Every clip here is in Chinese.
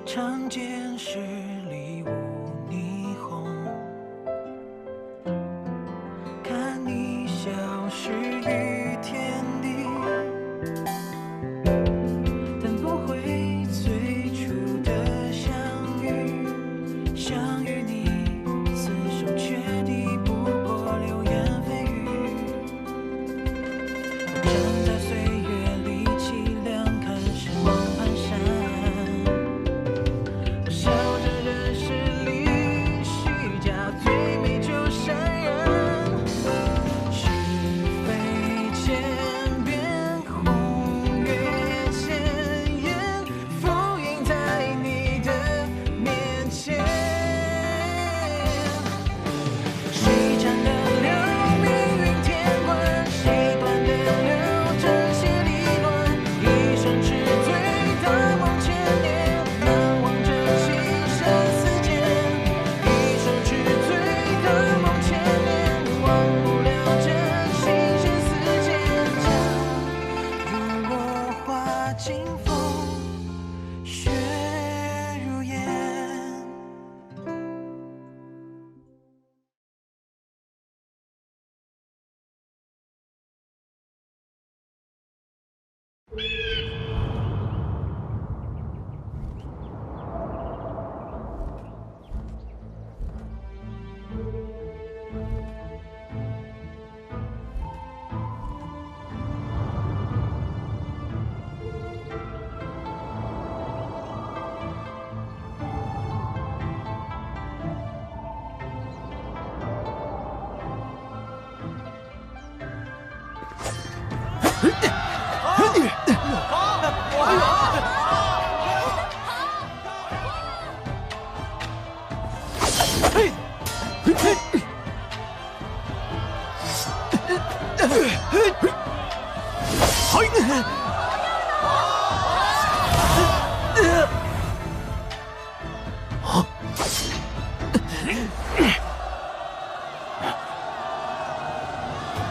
长见十里无霓虹，看你消失于天地，但不会最初的相遇。相遇你厮守却敌不过流言蜚语，我站在岁月里凄凉看时光蹒跚，我笑着人世里虚假最美就闪人，是非千变红月千言，浮影在你的面前。谁斩得了命运天关？谁断得了正邪离乱？一生痴醉大梦千年，难忘这情生死间。一生痴醉大梦千年，忘不了这情生死间。假如落花惊风，雪如烟。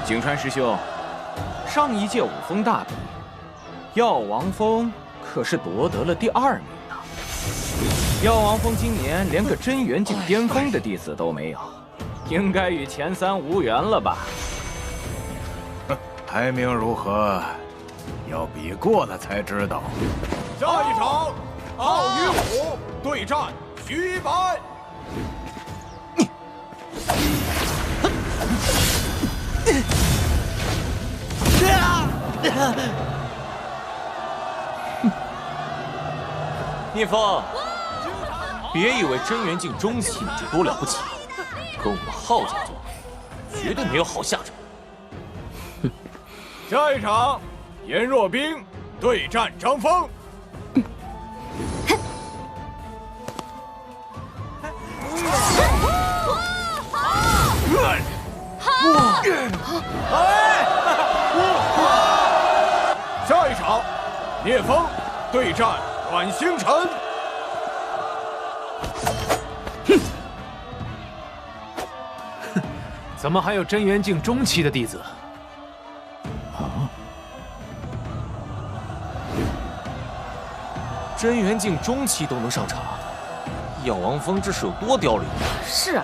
景川师兄，上一届武风大比，药王峰可是夺得了第2名呢。药王峰今年连个真元境巅峰的弟子都没有，应该与前3无缘了吧？排名如何？要比过了才知道。下一场，傲与虎对战徐白。聂风，别以为真元境中期你就多了不起，跟我们浩家做，绝对没有好下场。下一场，颜若冰对战张峰。下一场，聂风对战阮星辰。怎么还有真元境中期的弟子？真元境中期都能上场，药王峰这是有多凋零？是啊。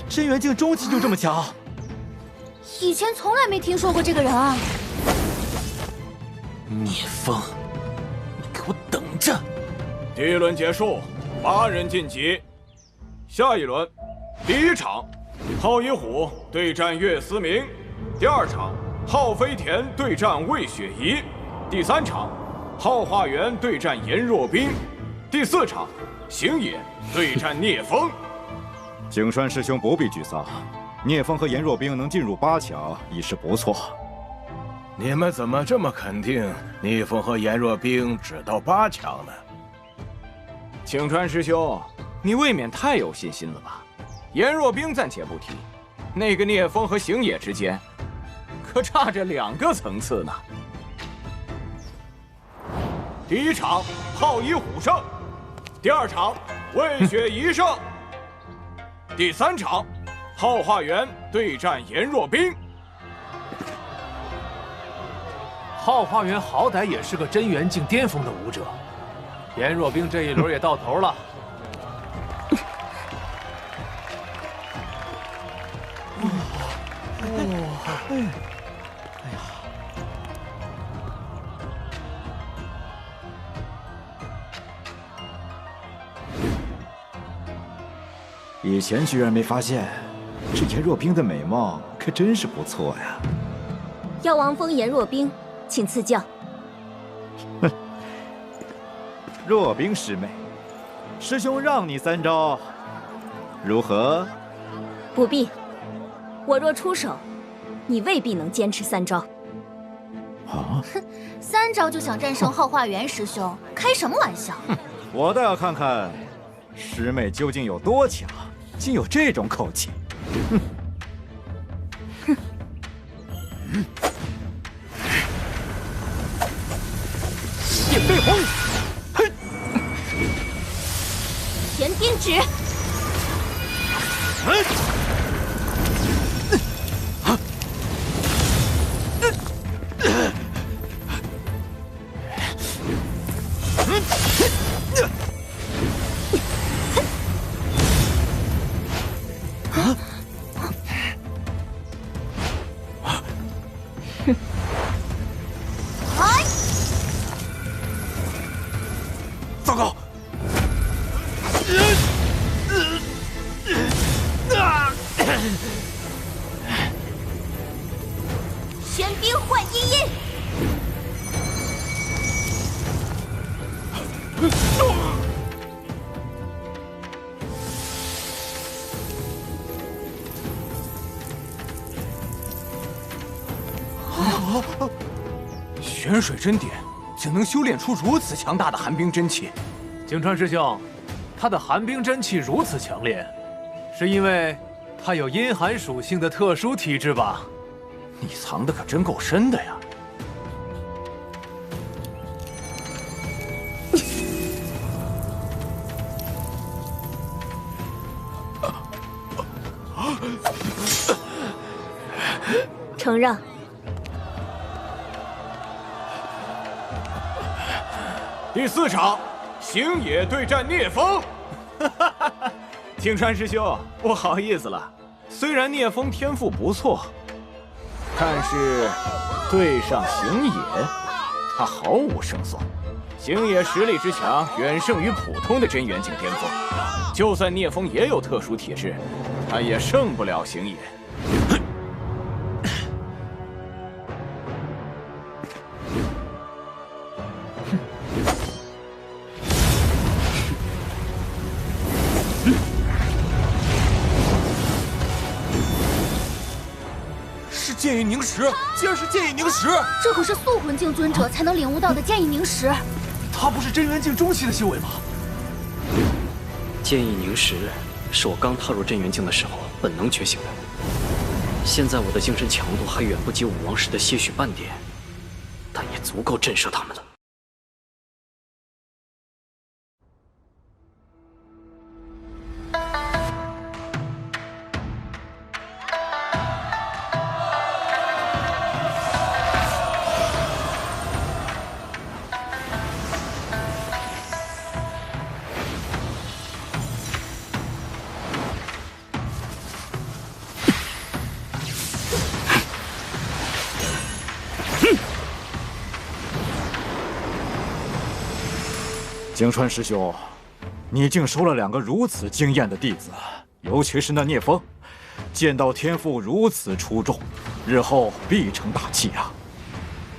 真元境中期就这么强？以前从来没听说过这个人啊！聂风，你给我等着！第1轮结束，8人晋级。下一轮，第1场，浩一虎对战岳思明；第2场，浩飞田对战魏雪怡；第3场，浩化元对战颜若冰；第4场，星野对战聂风。景川师兄不必沮丧，聂风和颜若冰能进入8强已是不错。你们怎么这么肯定聂风和颜若冰只到8强呢？景川师兄，你未免太有信心了吧？颜若冰暂且不提，那个聂风和星野之间，可差着2个层次呢。第一场浩一虎胜，第2场魏雪宜胜，第3场浩化元对战颜若冰。浩化元好歹也是个真元境巅峰的武者，颜若冰这一轮也到头了。以前居然没发现，这颜若冰的美貌可真是不错呀。药王峰颜若冰，请赐教。若冰师妹，师兄让你3招，如何？不必，我若出手，你未必能坚持3招。啊！3招就想战胜浩化元师兄，开什么玩笑？我倒要看看师妹究竟有多强，竟有这种口气。电飞鸿，天颠指。糟糕！玄冰幻阴印。玄水真典竟能修炼出如此强大的寒冰真气。景川师兄，他的寒冰真气如此强烈，是因为他有阴寒属性的特殊体质吧？你藏的可真够深的呀！承让。第4场，星野对战聂风。景川师兄，不好意思了，虽然聂风天赋不错，但是对上星野，他毫无胜算。星野实力之强，远胜于普通的真元境巅峰。就算聂风也有特殊体质，他也胜不了星野。剑意凝石，竟然是剑意凝石！这可是素魂境尊者才能领悟到的剑意凝石。他不是真元境中期的修为吗？剑意凝石是我刚踏入真元境的时候本能觉醒的，现在我的精神强度还远不及武王时的些许半点，但也足够震慑他们了。景川师兄，你竟收了2个如此惊艳的弟子，尤其是那聂风，剑道天赋如此出众，日后必成大器啊！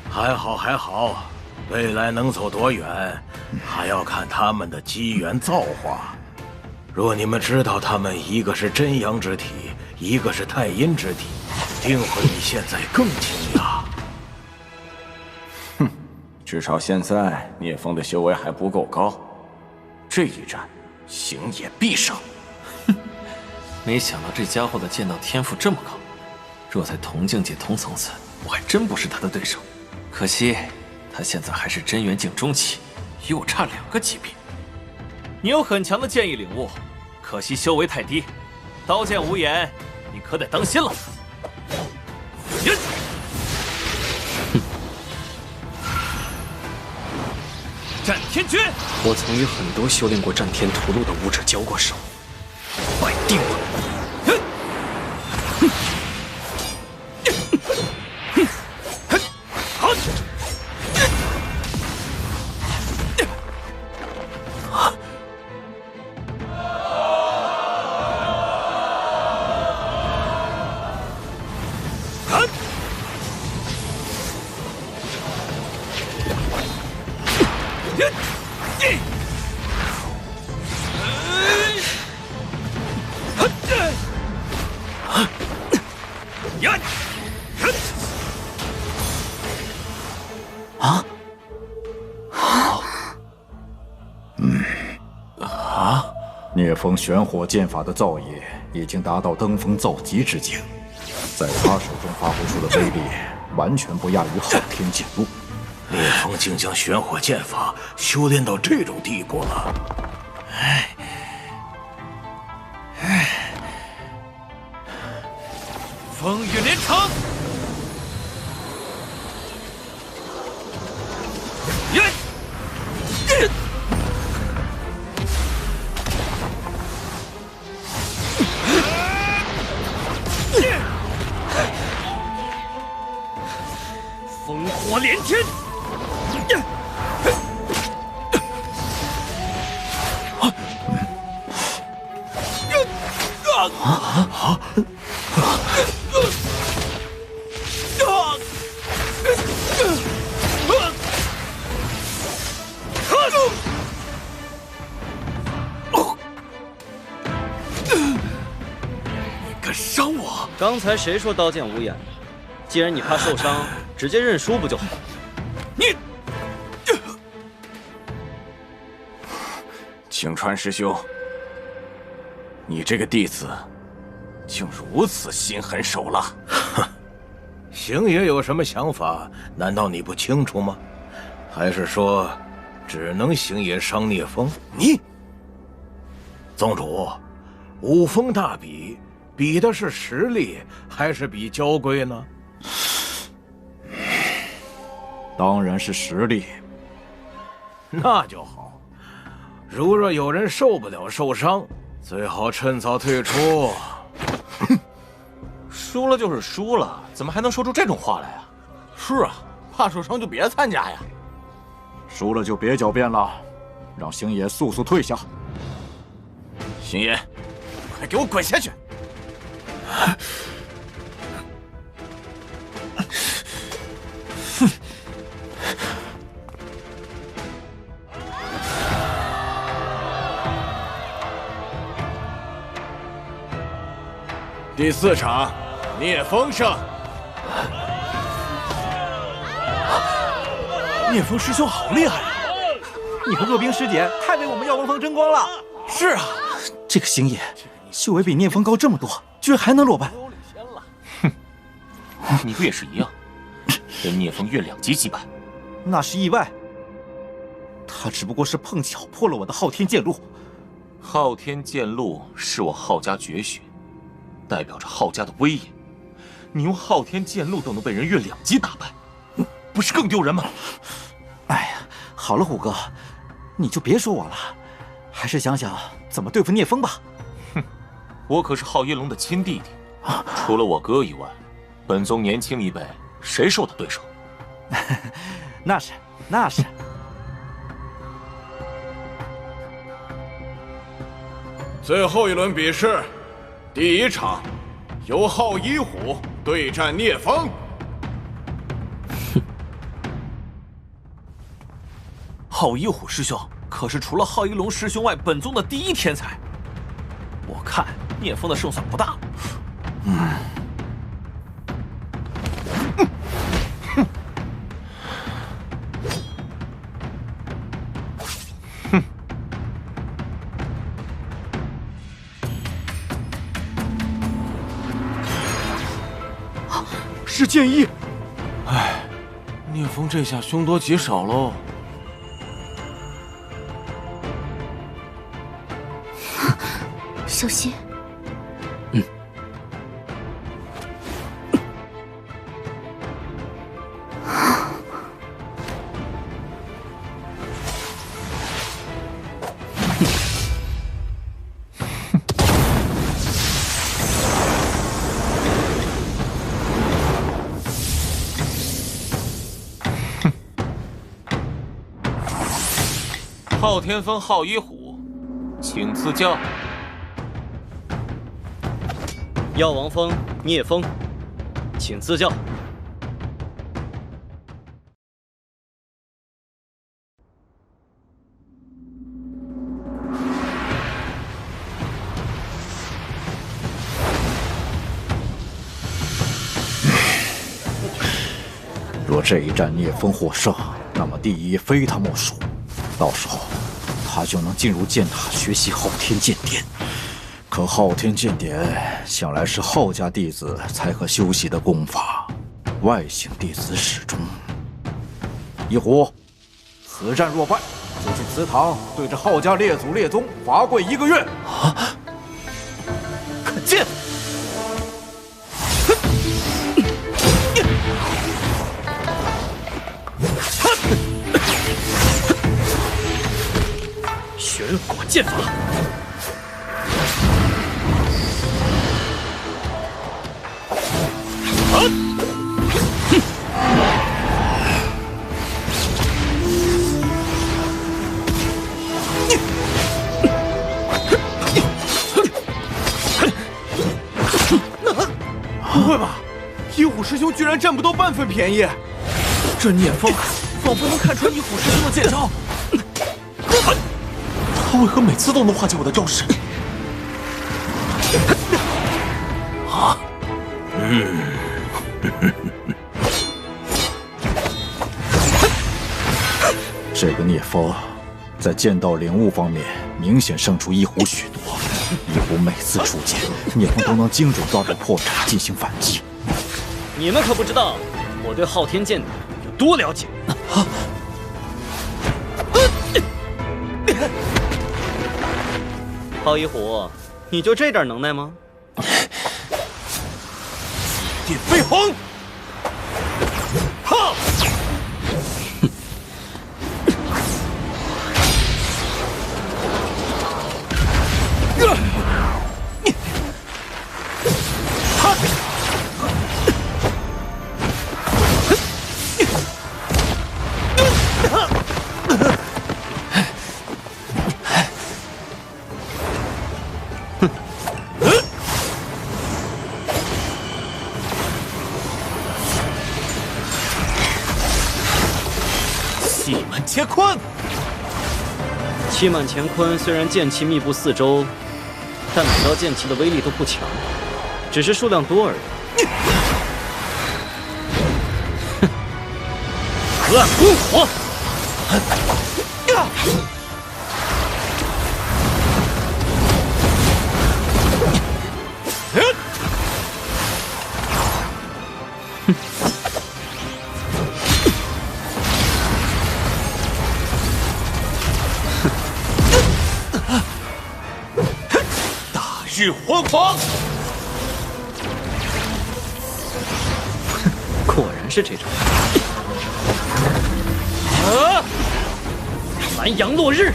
还好还好，未来能走多远，还要看他们的机缘造化。若你们知道他们一个是真阳之体，一个是太阴之体，定会比现在更惊讶。至少现在聂风的修为还不够高，这一战星野必胜。没想到这家伙的剑道天赋这么高，若在同境界同层次，我还真不是他的对手。可惜，他现在还是真元境中期，与我差2个级别。你有很强的剑意领悟，可惜修为太低。刀剑无眼，你可得当心了。战天诀！我曾与很多修炼过战天屠戮的武者交过手，败定了。聂风玄火剑法的造诣已经达到登峰造极之境，在他手中发挥出的威力，完全不亚于昊天剑路。聂风竟将玄火剑法修炼到这种地步了。风雨连城。烽火连天！你敢伤我？刚才谁说刀剑无眼？既然你怕受伤，直接认输不就好？你，青川师兄，你这个弟子竟如此心狠手辣。星爷有什么想法？难道你不清楚吗？还是说，只能星爷伤聂风？你，宗主，五峰大比，比的是实力，还是比娇贵呢？当然是实力。那就好。如若有人受不了受伤，最好趁早退出。输了就是输了，怎么还能说出这种话来啊？是啊，怕受伤就别参加呀。输了就别狡辩了，让星爷速速退下。星爷，快给我滚下去！第4场，聂风胜。聂风师兄好厉害啊！你和若冰师姐太为我们耀王峰争光了。是啊，这个星爷修为比聂风高这么多，居然还能落败。哼，你不也是一样，被聂风越2级击败？那是意外，他只不过是碰巧破了我的昊天剑路。昊天剑路是我昊家绝学，代表着昊家的威严。你用昊天剑路都能被人越2级打败，不是更丢人吗？哎呀，好了，虎哥，你就别说我了，还是想想怎么对付聂风吧。哼，我可是昊一龙的亲弟弟，除了我哥以外，本宗年轻一辈谁是我的对手？那是，那是。最后一轮比试，第1场，由昊一虎对战聂风。昊一虎师兄可是除了昊一龙师兄外，本宗的第1天才。我看聂风的胜算不大。是剑意，唉，聂风这下凶多吉少喽。小心。昊天峰昊一虎，请赐教。药王峰聂风，请赐教。若这一战聂风获胜，那么第一非他莫属。到时候，他就能进入剑塔学习昊天剑典。可昊天剑典向来是昊家弟子才可修习的功法，外姓弟子始终。一虎，此战若败，就去祠堂对着昊家列祖列宗罚跪1个月。啊！可见。玄火剑法，不会吧？一虎师兄居然占不到半分便宜！这聂风仿佛能看穿一虎师兄的剑招。他为何每次都能化解我的招式？啊！这个聂风，在剑道领悟方面明显胜出一虎许多。一虎每次出剑，聂风都能精准抓住破绽进行反击。你们可不知道我对昊天剑有多了解。昊一虎，你就这点能耐吗？电飞鸿！哈！气满乾坤。气满乾坤虽然剑气密布四周，但每道剑气的威力都不强，只是数量多而已。河岸烽火！日荒狂！果然是这种。蓝阳落日！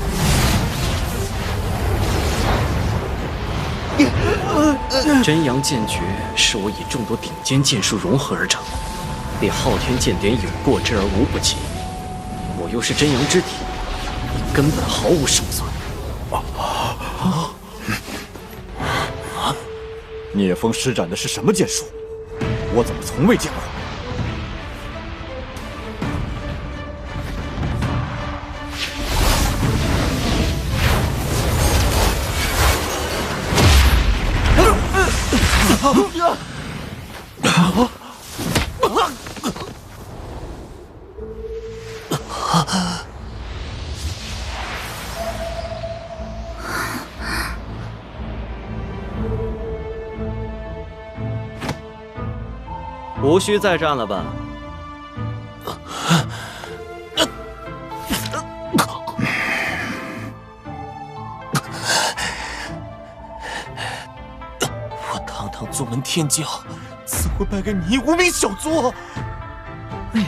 真阳剑诀是我以众多顶尖剑术融合而成，离昊天剑典有过之而无不及。我又是真阳之体，根本毫无胜算。聂风施展的是什么剑术？我怎么从未见过？无需再战了吧？我堂堂宗门天骄，怎会败给你无名小卒？哎呀！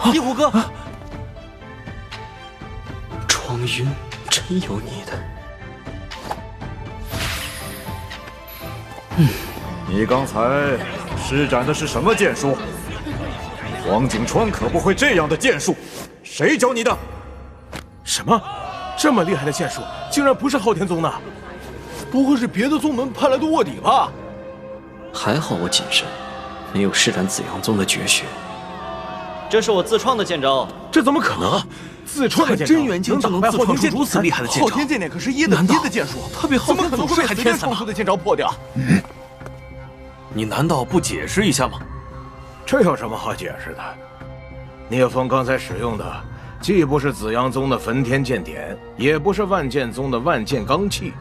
壁虎哥，庄云真有你的。你刚才施展的是什么剑术？黄景川可不会这样的剑术，谁教你的？什么？这么厉害的剑术，竟然不是昊天宗的？不会是别的宗门派来的卧底吧？还好我谨慎，没有施展紫阳宗的绝学。这是我自创的剑招。这怎么可能？自创的剑招真元境就能自创出如此厉害的剑招？昊天剑典可是1等1的剑术，他比昊天宗师还天才吗？创出的剑招破掉。你难道不解释一下吗？这有什么好解释的？聂风刚才使用的，既不是紫阳宗的焚天剑典，也不是万剑宗的万剑罡气，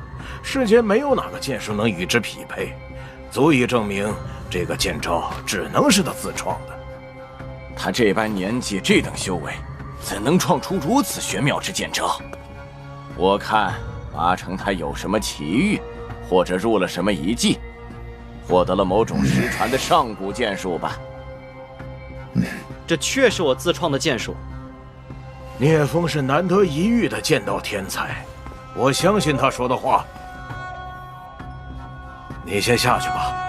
世间没有哪个剑术能与之匹配，足以证明这个剑招只能是他自创的。他这般年纪，这等修为，怎能创出如此玄妙之剑招？我看八成他有什么奇遇，或者入了什么遗迹，获得了某种失传的上古剑术吧。这确是我自创的剑术。聂风是难得一遇的剑道天才，我相信他说的话。你先下去吧。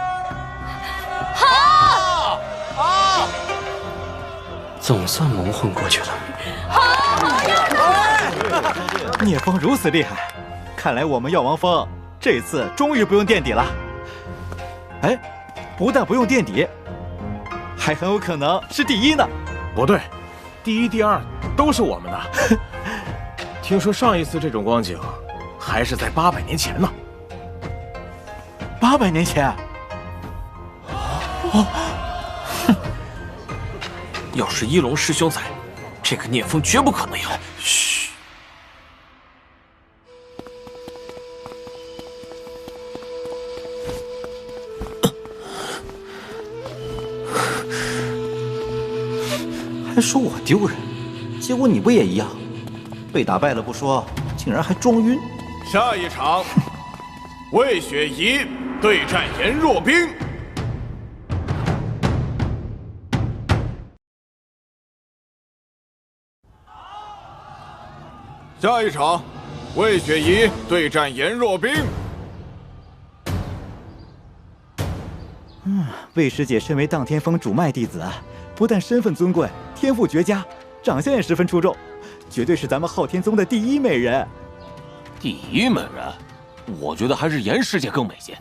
总算蒙混过去了。聂风如此厉害，看来我们药王峰这次终于不用垫底了。哎，不但不用垫底，还很有可能是第一呢。不对，第一、第二都是我们的。听说上一次这种光景，还是在800年前呢。800年前？要是一龙师兄在，这个聂风绝不可能有。嘘。还说我丢人，结果你不也一样？被打败了不说，竟然还装晕。下一场，魏雪怡对战颜若冰。下一场，魏雪怡对战颜若冰。魏师姐身为荡天峰主脉弟子，不但身份尊贵，天赋绝佳，长相也十分出众，绝对是咱们昊天宗的第一美人。第一美人，我觉得还是颜师姐更美些，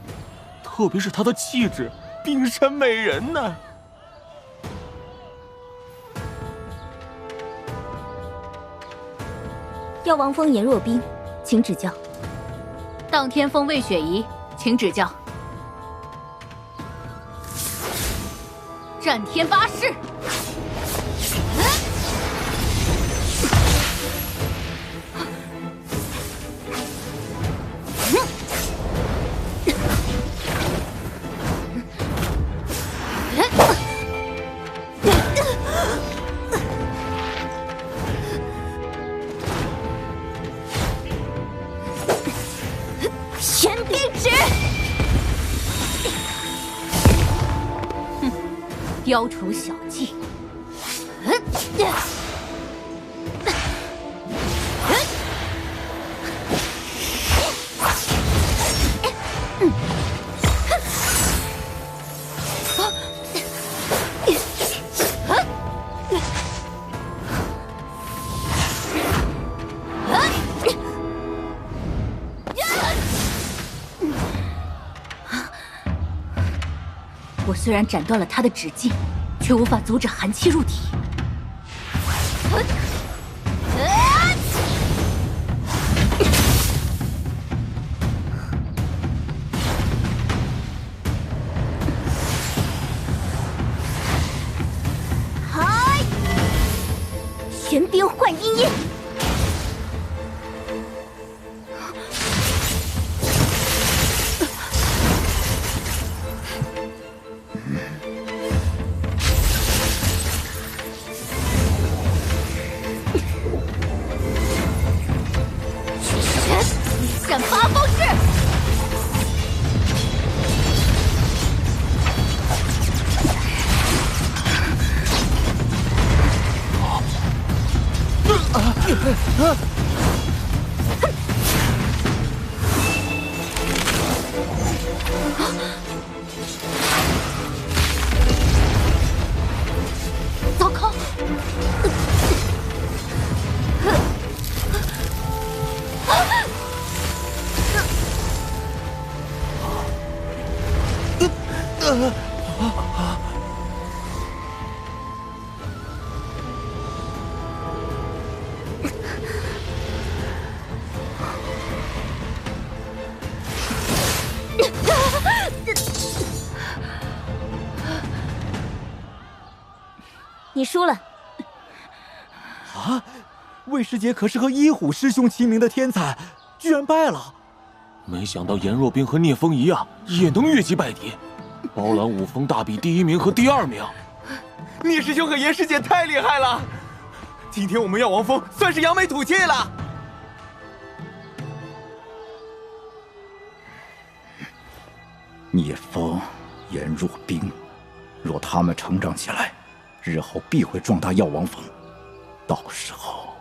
特别是她的气质，冰山美人呢。药王峰颜若冰，请指教。荡天峰魏雪怡，请指教。战天八式。玄冰指。雕虫小技。我虽然斩断了他的指劲，却无法阻止寒气入体。嗨！玄冰幻阴烟。糟糕！你输了。啊！魏师姐可是和一虎师兄齐名的天才，居然败了。没想到颜若冰和聂风一样，也能越级败敌，包揽五峰大比第1名和第2名。聂师兄和颜师姐太厉害了，今天我们药王峰算是扬眉吐气了。聂风、颜若冰，若他们成长起来，日后必会壮大药王峰。到时候，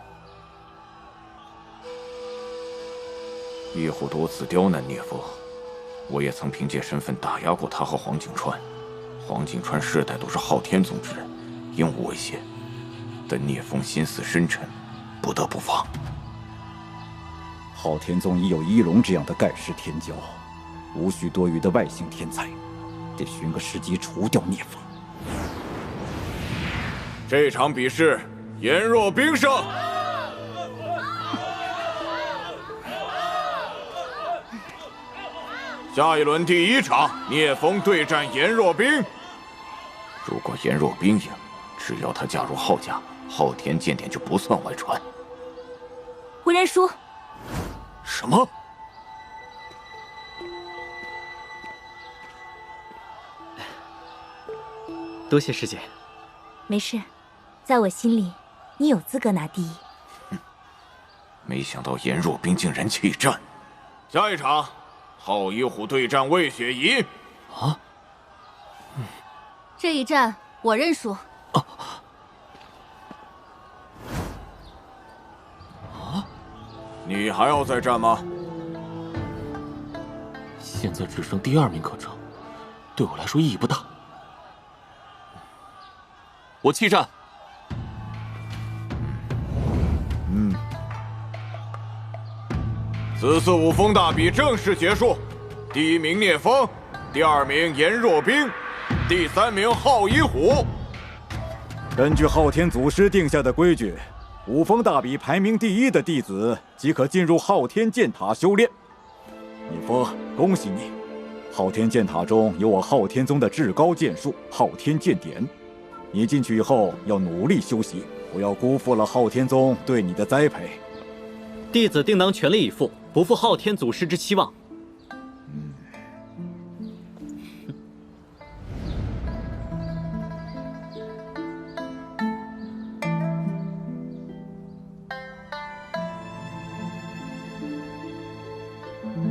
一虎多次刁难聂风，我也曾凭借身份打压过他和黄景川。黄景川世代都是昊天宗之人，应无威胁。但聂风心思深沉，不得不防。昊天宗已有一龙这样的盖世天骄，无需多余的外星天才，得寻个时机除掉聂风。这场比试，颜若冰胜。下一轮第1场，聂风对战颜若冰。如果颜若冰赢，只要他加入昊家，昊天剑典就不算外传。我认输。什么？多谢师姐。没事，在我心里，你有资格拿第1。没想到颜若冰竟然弃战。下一场，昊一虎对战魏雪怡。啊？这一战我认输。你还要再战吗？现在只剩第2名可争，对我来说意义不大。我弃战。此次五峰大比正式结束，第1名聂风，第2名颜若冰，第3名昊一虎。根据昊天祖师定下的规矩，五峰大比排名第1的弟子即可进入昊天剑塔修炼。聂风，恭喜你！昊天剑塔中有我昊天宗的至高剑术昊天剑典，你进去以后要努力修习，不要辜负了昊天宗对你的栽培。弟子定当全力以赴，不负昊天祖师之期望。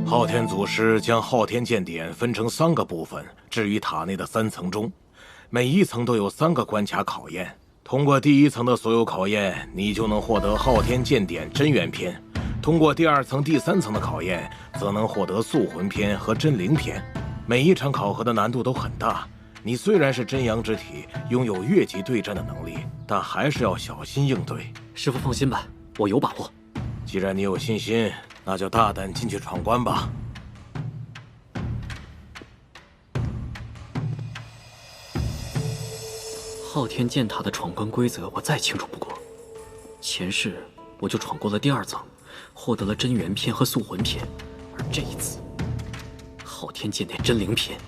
昊天祖师将昊天剑典分成3个部分，置于塔内的3层中，每一层都有3个关卡考验。通过第1层的所有考验，你就能获得昊天剑典真元篇；通过第2层、第3层的考验，则能获得素魂篇和真灵篇。每一场考核的难度都很大。你虽然是真阳之体，拥有越级对战的能力，但还是要小心应对。师父放心吧，我有把握。既然你有信心，那就大胆进去闯关吧。昊天剑塔的闯关规则我再清楚不过，前世我就闯过了第2层，获得了真元篇和素魂篇，而这一次，昊天剑典真灵篇，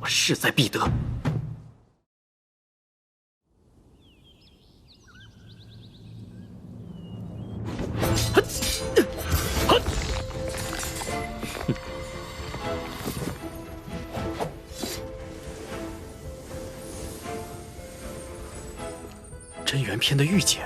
我势在必得。真元篇的御剑，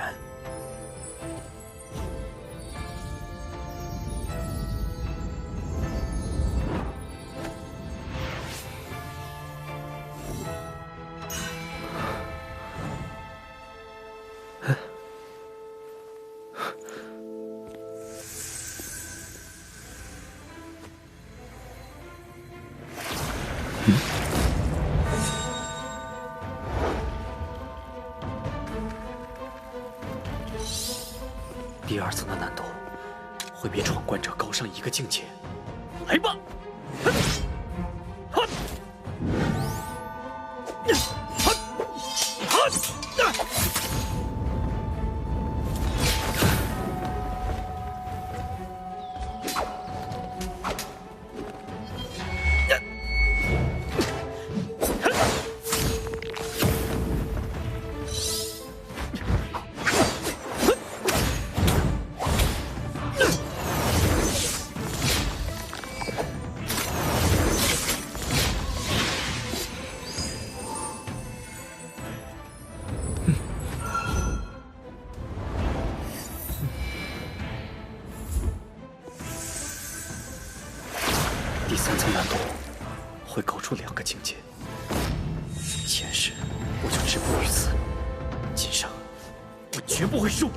第2层的难度会比闯关者高上1个境界。来吧！第3层难度会高出2个境界。前世我就止步于此，今生我绝不会输。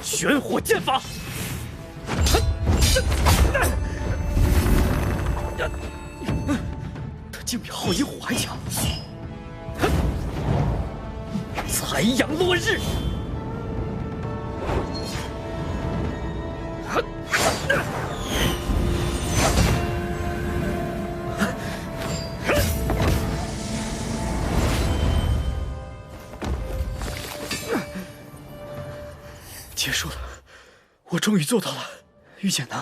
玄火剑法，他竟比皓一虎还强。残阳落日，结束了，我终于做到了，御剑能。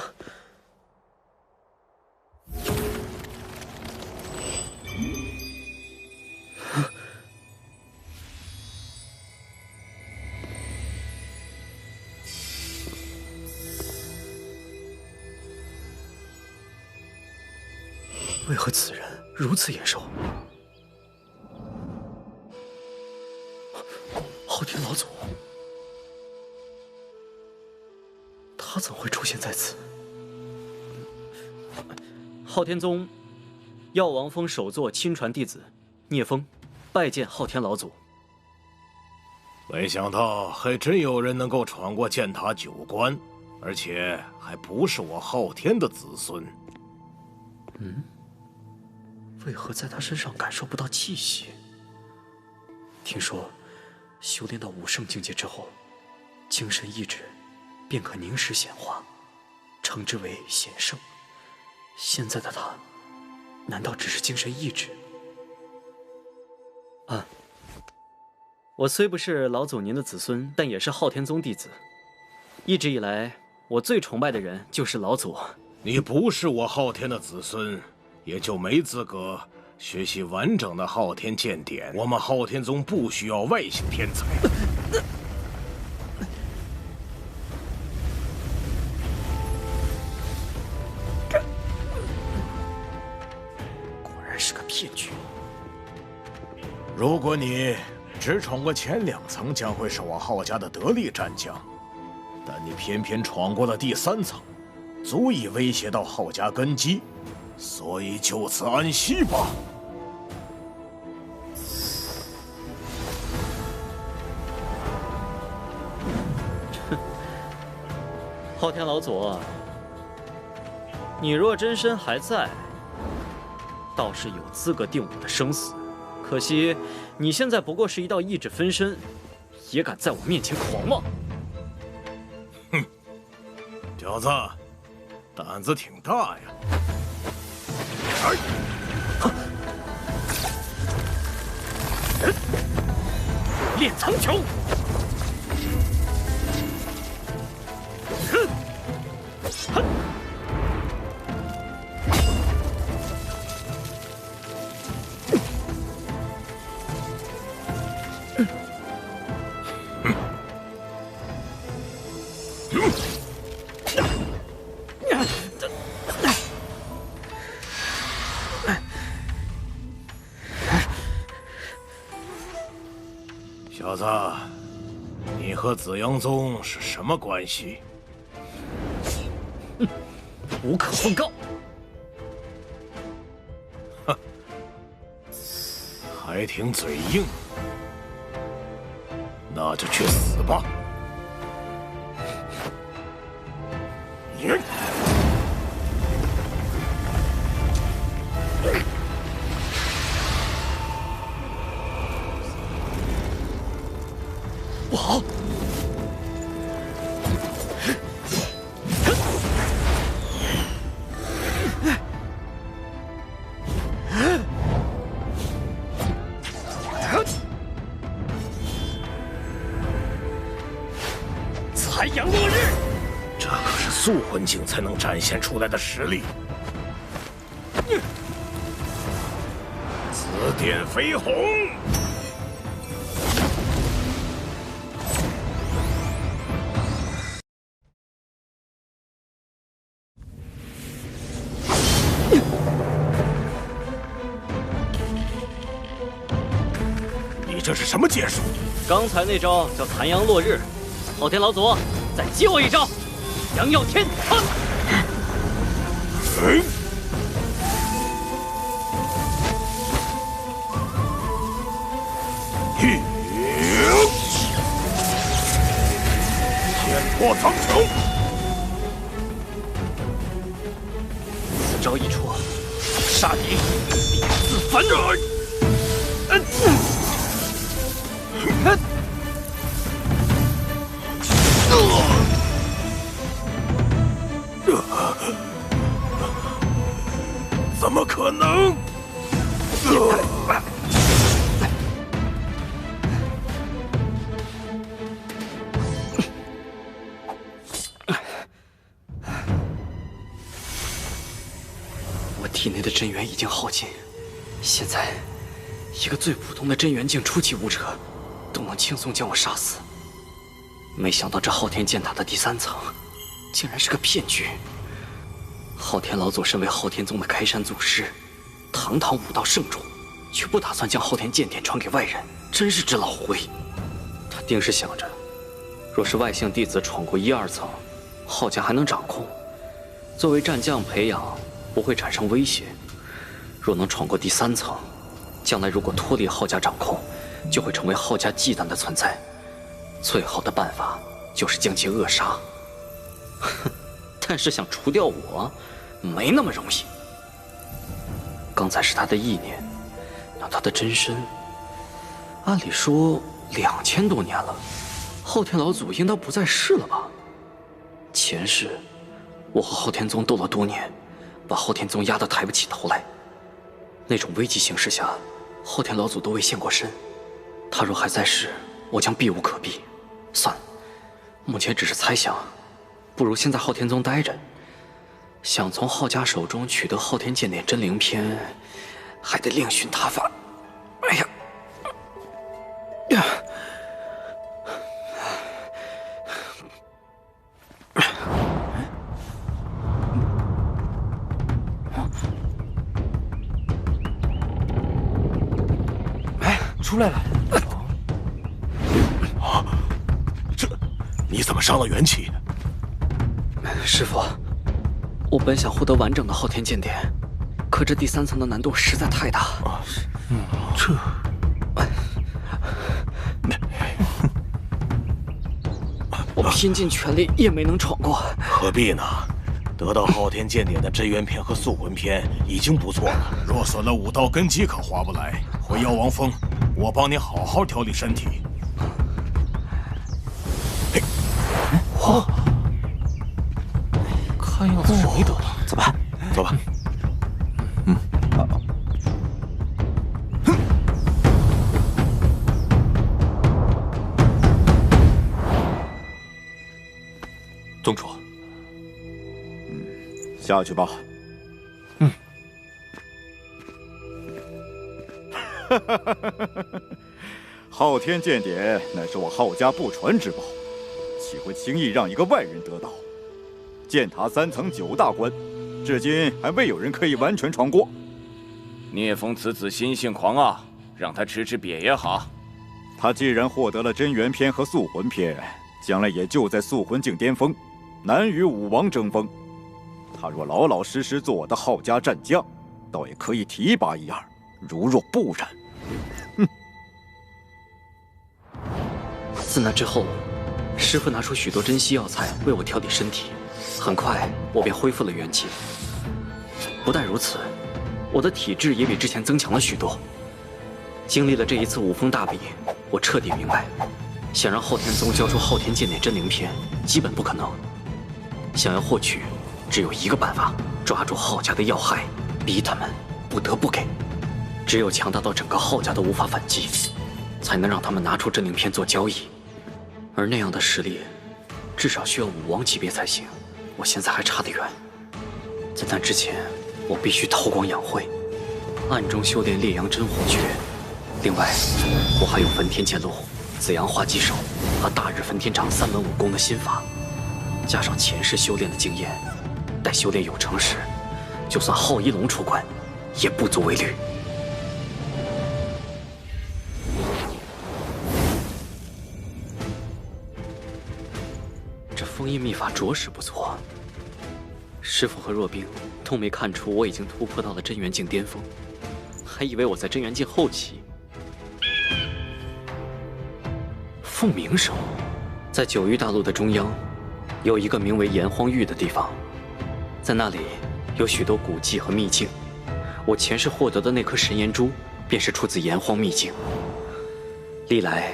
为何此人如此眼熟？昊天老祖。他怎会出现在此？昊天宗药王峰首座亲传弟子聂风，拜见昊天老祖。没想到还真有人能够闯过剑塔9关，而且还不是我昊天的子孙。为何在他身上感受不到气息？听说修炼到5圣境界之后，精神意志便可凝实显化，称之为显圣。现在的他，难道只是精神意志？我虽不是老祖您的子孙，但也是昊天宗弟子。一直以来，我最崇拜的人就是老祖。你不是我昊天的子孙，也就没资格学习完整的昊天剑典。我们昊天宗不需要外姓天才。果然是个骗局。如果你只闯过前2层，将会是我昊家的得力战将，但你偏偏闯过了第3层，足以威胁到昊家根基，所以就此安息吧。昊天老祖，你若真身还在，倒是有资格定我的生死。可惜你现在不过是一道意志分身，也敢在我面前狂妄！哼，小子，胆子挺大呀！炼苍穹！小子，你和紫阳宗是什么关系？无可奉告。哼，还挺嘴硬，那就去死吧！不好！残阳落日，这可是素魂境才能展现出来的实力。紫电飞鸿。你这是什么剑术？刚才那招叫残阳落日，昊天老祖，再接我一招，阳耀天苍。剑破苍穹。此招一出，杀敌必自焚。怎么可能？我体内的真元已经耗尽，现在一个最普通的真元境初级武者都能轻松将我杀死。没想到这昊天剑塔的第3层竟然是个骗局。昊天老祖身为昊天宗的开山祖师，堂堂武道圣主，却不打算将昊天剑典传给外人，真是只老狐狸。他定是想着，若是外姓弟子闯过1、2层，昊家还能掌控，作为战将培养不会产生威胁；若能闯过第3层，将来如果脱离昊家掌控，就会成为昊家忌惮的存在。最好的办法就是将其扼杀。哼，但是想除掉我，没那么容易。刚才是他的意念，那他的真身，按理说2000多年了，昊天老祖应当不在世了吧？前世，我和昊天宗斗了多年，把昊天宗压得抬不起头来。那种危急形势下，昊天老祖都未现过身。他若还在世，我将避无可避。算了，目前只是猜想，不如先在昊天宗待着。想从昊家手中取得昊天剑典真灵篇，还得另寻他法。哎呀！哎，出来了！你怎么伤了元气？师父，我本想获得完整的昊天剑典，可这第3层的难度实在太大。这……我拼尽全力也没能闯过。何必呢？得到昊天剑典的真元篇和素魂篇已经不错了。若损了武道根基，可划不来。回妖王峰，我帮你好好调理身体。哦，看样子是没得了。走吧，走吧。宗主，下去吧。昊天剑典乃是我昊家不传之宝，岂会轻易让一个外人得到？剑塔3层9大关，至今还未有人可以完全闯过。聂风此子心性狂傲，让他吃瘪也好。他既然获得了真元篇和素魂篇，将来也就在素魂境巅峰，难与武王争锋。他若老老实实做我的昊家战将，倒也可以提拔一二。如若不然，自那之后，师父拿出许多珍稀药材为我调理身体，很快我便恢复了元气。不但如此，我的体质也比之前增强了许多。经历了这一次五峰大比，我彻底明白，想让昊天宗交出昊天剑典真灵篇，基本不可能。想要获取，只有一个办法：抓住昊家的要害，逼他们不得不给。只有强大到整个昊家都无法反击，才能让他们拿出真灵篇做交易。而那样的实力，至少需要武王级别才行。我现在还差得远，在那之前，我必须韬光养晦，暗中修炼烈阳真火诀。另外，我还有焚天剑路、紫阳化击手和大日焚天掌3门武功的心法，加上前世修炼的经验，待修炼有成时，就算昊一龙出关，也不足为虑。这封印秘法着实不错，师父和若冰都没看出我已经突破到了真元境巅峰，还以为我在真元境后期。凤鸣省，在九域大陆的中央，有一个名为炎荒域的地方，在那里有许多古迹和秘境。我前世获得的那颗神炎珠，便是出自炎荒秘境。历来，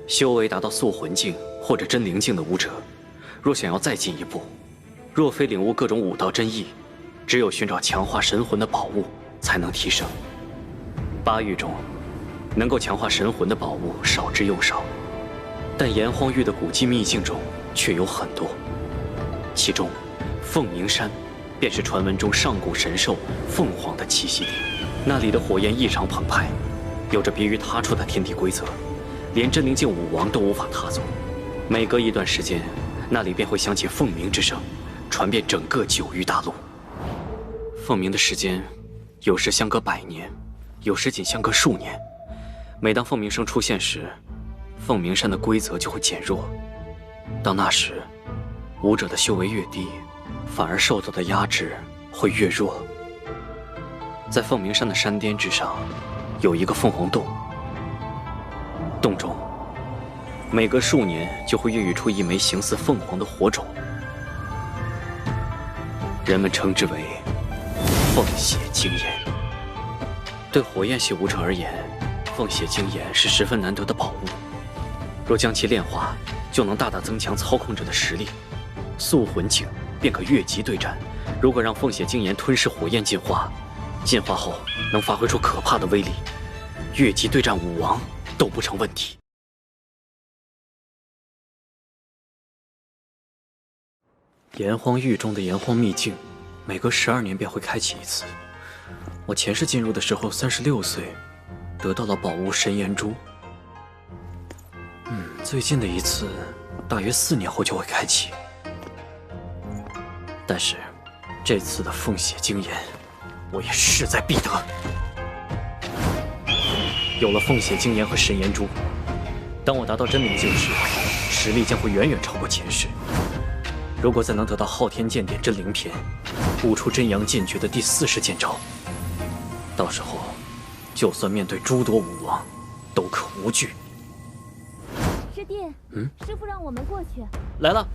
修为达到素魂境或者真灵境的武者，若想要再进一步，若非领悟各种武道真意，只有寻找强化神魂的宝物才能提升。8域中，能够强化神魂的宝物少之又少，但炎荒域的古迹秘境中却有很多。其中，凤鸣山便是传闻中上古神兽凤凰的栖息地。那里的火焰异常澎湃，有着别于他处的天地规则，连真灵境武王都无法踏足。每隔一段时间，那里便会响起凤鸣之声，传遍整个9域大陆。凤鸣的时间，有时相隔100年，有时仅相隔数年。每当凤鸣声出现时，凤鸣山的规则就会减弱。到那时，武者的修为越低，反而受到的压制会越弱。在凤鸣山的山巅之上，有一个凤凰洞，洞中每隔数年就会孕育出一枚形似凤凰的火种，人们称之为凤血精炎。对火焰系武者而言，凤血精炎是十分难得的宝物，若将其炼化，就能大大增强操控者的实力。素魂境便可越级对战，如果让凤血精炎吞噬火焰进化，进化后能发挥出可怕的威力，越级对战武王都不成问题。炎荒域中的炎荒秘境，每隔12年便会开启一次。我前世进入的时候36岁，得到了宝物神炎珠。最近的一次，大约4年后就会开启。但是，这次的凤血精炎，我也势在必得。有了凤血精炎和神炎珠，当我达到真灵境时，实力将会远远超过前世。如果再能得到昊天剑典真灵篇，悟出真阳剑诀的第40剑招，到时候，就算面对诸多武王，都可无惧。师弟，师父让我们过去。来了。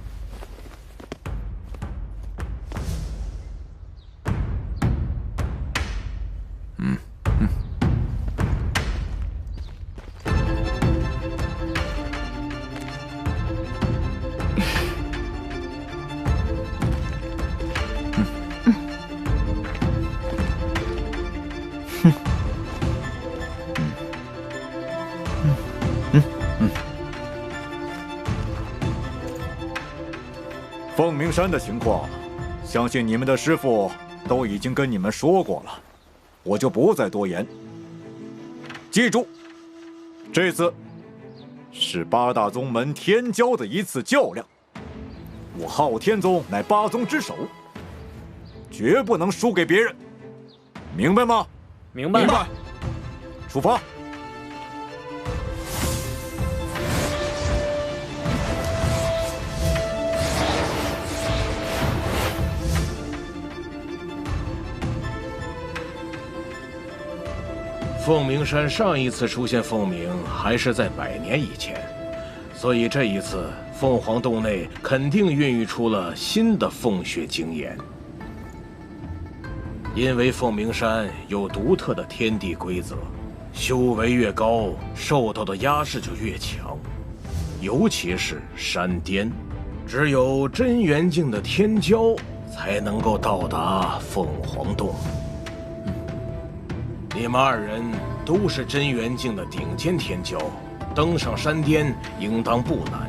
凤鸣山的情况，相信你们的师父都已经跟你们说过了，我就不再多言。记住，这次是8大宗门天骄的一次较量。我昊天宗乃8宗之首，绝不能输给别人，明白吗？明白。明白。出发。凤鸣山上一次出现凤鸣，还是在100年以前，所以这一次凤凰洞内肯定孕育出了新的凤血精岩。因为凤鸣山有独特的天地规则，修为越高，受到的压制就越强，尤其是山巅，只有真元境的天骄才能够到达凤凰洞。你们2人都是真元境的顶尖天骄，登上山巅应当不难。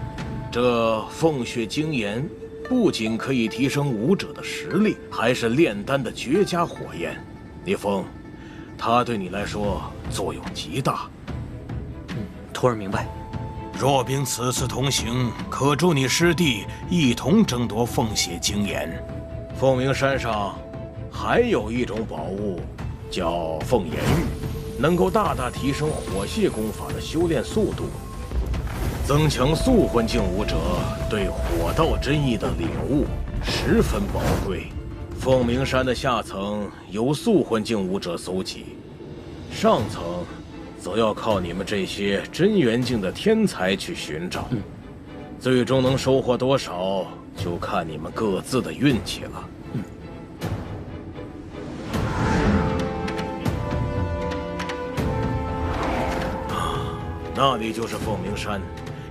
这凤血精岩不仅可以提升武者的实力，还是炼丹的绝佳火焰。聂风，它对你来说作用极大。徒儿明白。若冰此次同行，可助你师弟一同争夺凤血精岩。凤鸣山上还有一种宝物，叫凤炎玉，能够大大提升火系功法的修炼速度，增强素魂境武者对火道真意的领悟，十分宝贵。凤鸣山的下层由素魂境武者搜集，上层则要靠你们这些真元境的天才去寻找。最终能收获多少，就看你们各自的运气了。那里就是凤鸣山，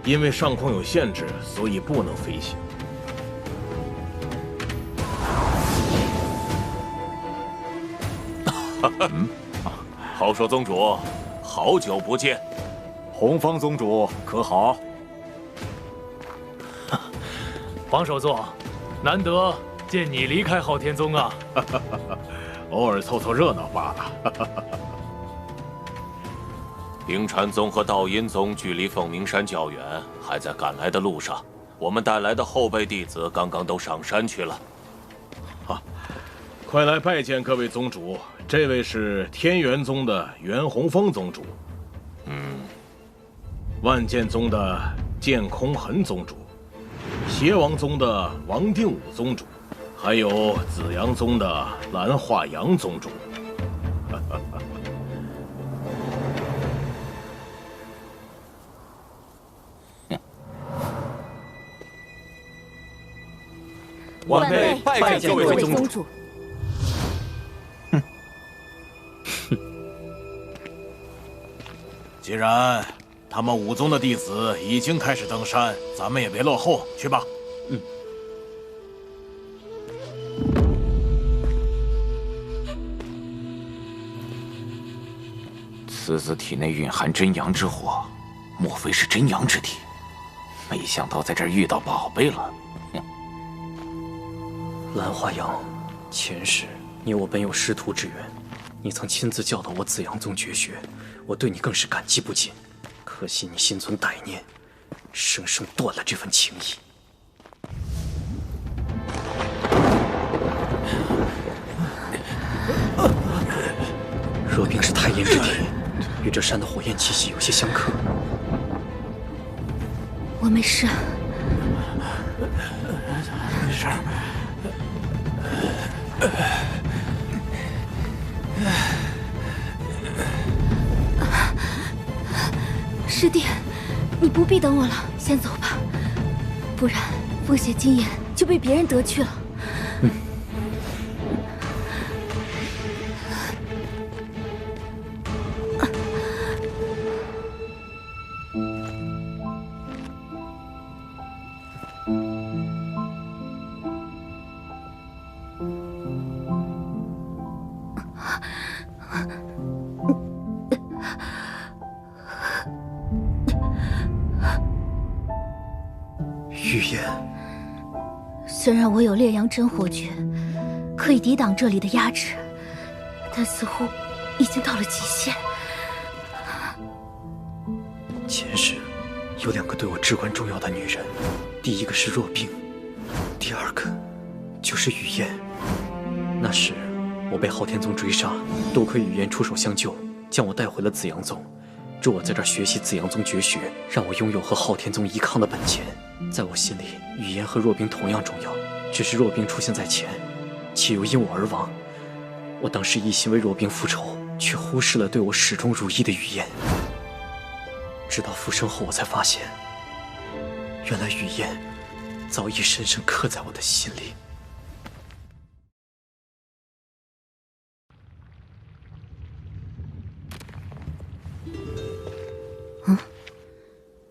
因为上空有限制，所以不能飞行。豪硕宗主，好久不见。洪方宗主可好？王首座，难得见你离开昊天宗啊！偶尔凑凑热闹罢了。冰禅宗和道阴宗距离凤鸣山较远，还在赶来的路上。我们带来的后辈弟子刚刚都上山去了。快来拜见各位宗主。这位是天元宗的袁洪峰宗主，万剑宗的剑空痕宗主，邪王宗的王定武宗主，还有紫阳宗的蓝化阳宗主。晚辈拜见各位宗主。既然他们5宗的弟子已经开始登山，咱们也别落后，去吧。此子体内蕴含真阳之火，莫非是真阳之体？没想到在这儿遇到宝贝了。蓝化阳，前世你我本有师徒之缘，你曾亲自教导我紫阳宗绝学，我对你更是感激不尽。可惜你心存歹念，生生断了这份情谊。若冰是太阴之体，与这山的火焰气息有些相克。我没事。没事。师弟，你不必等我了，先走吧，不然凤血精岩就被别人得去了。预言，虽然我有烈阳真火诀，可以抵挡这里的压制，但似乎已经到了极限。前世有2个对我至关重要的女人，第一个是若冰，第2个就是雨嫣。那时我被昊天宗追杀，多亏雨嫣出手相救，将我带回了紫阳宗，助我在这儿学习紫阳宗绝学，让我拥有和昊天宗一抗的本钱。在我心里，雨嫣和若冰同样重要，只是若冰出现在前，且又因我而亡。我当时一心为若冰复仇，却忽视了对我始终如一的雨嫣。直到复生后，我才发现，原来雨嫣早已深深刻在我的心里。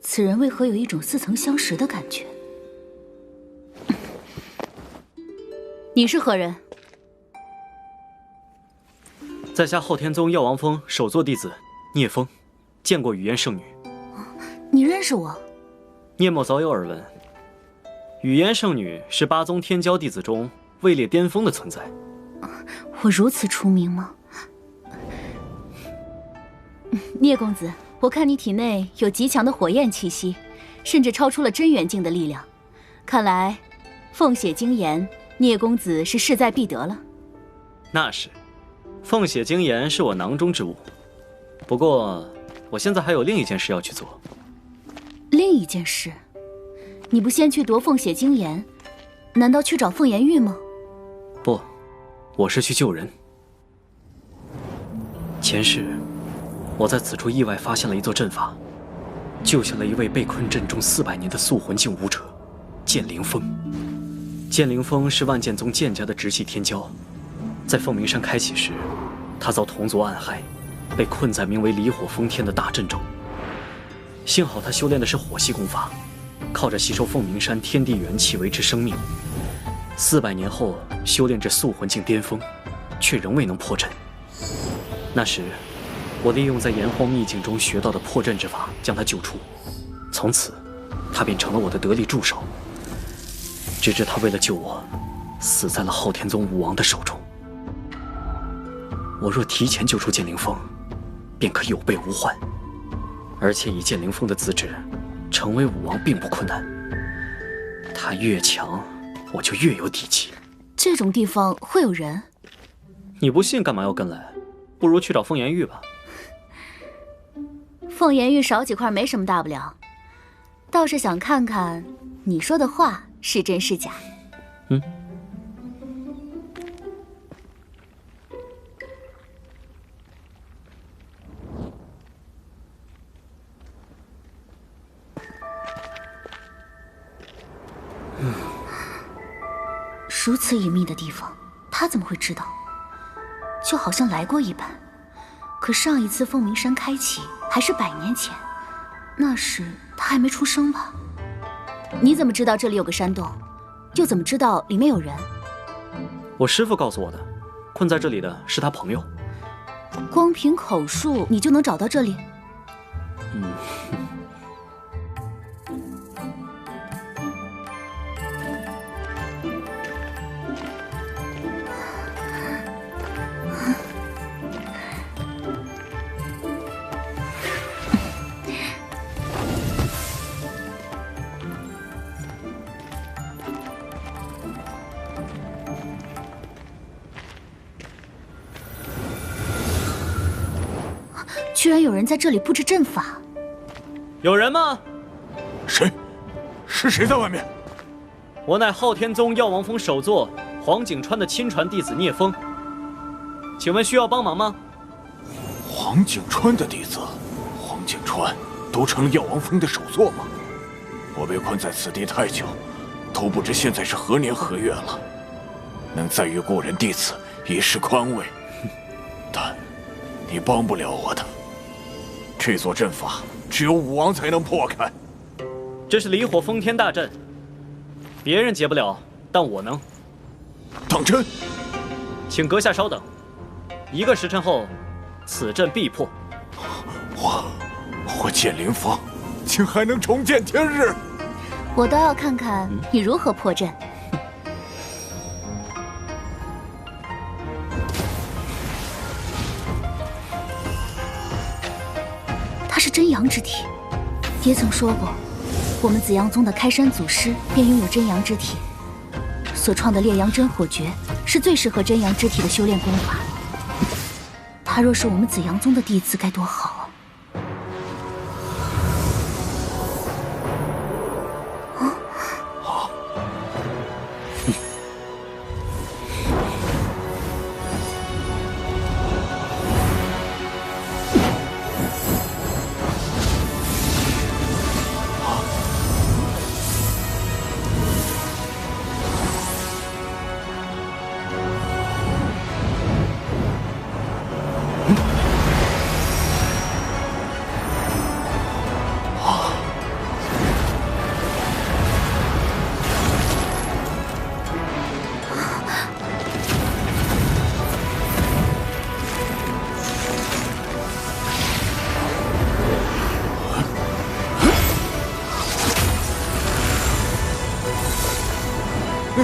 此人为何有一种似曾相识的感觉？你是何人？在下昊天宗药王峰首座弟子聂风，见过雨嫣圣女。你认识我？聂某早有耳闻。雨嫣圣女是8宗天骄弟子中位列巅峰的存在。我如此出名吗？聂公子，我看你体内有极强的火焰气息，甚至超出了真元境的力量。看来，凤血精炎，聂公子是势在必得了。那是，凤血精炎是我囊中之物。不过，我现在还有另一件事要去做。另一件事？你不先去夺凤血精炎，难道去找凤颜玉吗？不，我是去救人。前世，我在此处意外发现了一座阵法，救下了一位被困阵中400年的素魂境武者剑灵峰。剑灵峰是万剑宗剑家的直系天骄，在凤鸣山开启时，他遭同族暗害，被困在名为离火封天的大阵中。幸好他修炼的是火系功法，靠着吸收凤鸣山天地元气维持生命。400年后修炼至素魂境巅峰，却仍未能破阵。那时，我利用在炎荒秘境中学到的破阵之法将他救出，从此，他便成了我的得力助手。直至他为了救我，死在了昊天宗武王的手中。我若提前救出剑灵峰，便可有备无患。而且以剑灵峰的资质，成为武王并不困难。他越强，我就越有底气。这种地方会有人？你不信，干嘛要跟来？不如去找凤颜玉吧。凤颜玉少几块没什么大不了，倒是想看看你说的话是真是假。如此隐秘的地方，他怎么会知道？就好像来过一般。可上一次凤鸣山开启还是100年前，那时他还没出生吧？你怎么知道这里有个山洞？又怎么知道里面有人？我师父告诉我的，困在这里的是他朋友。光凭口述，你就能找到这里？居然有人在这里布置阵法！有人吗？谁？是谁在外面？我乃昊天宗药王峰首座黄景川的亲传弟子聂风，请问需要帮忙吗？黄景川的弟子，黄景川都成了药王峰的首座吗？我被困在此地太久，都不知现在是何年何月了。能再遇故人弟子，已是宽慰。但你帮不了我的。这座阵法只有武王才能破开。这是离火封天大阵，别人解不了，但我能。当真？请阁下稍等，1个时辰后，此阵必破。我剑灵峰，竟还能重见天日！我倒要看看你如何破阵。他是真阳之体，爹曾说过，我们紫阳宗的开山祖师便拥有真阳之体，所创的烈阳真火诀是最适合真阳之体的修炼功法。他若是我们紫阳宗的弟子，该多好啊！我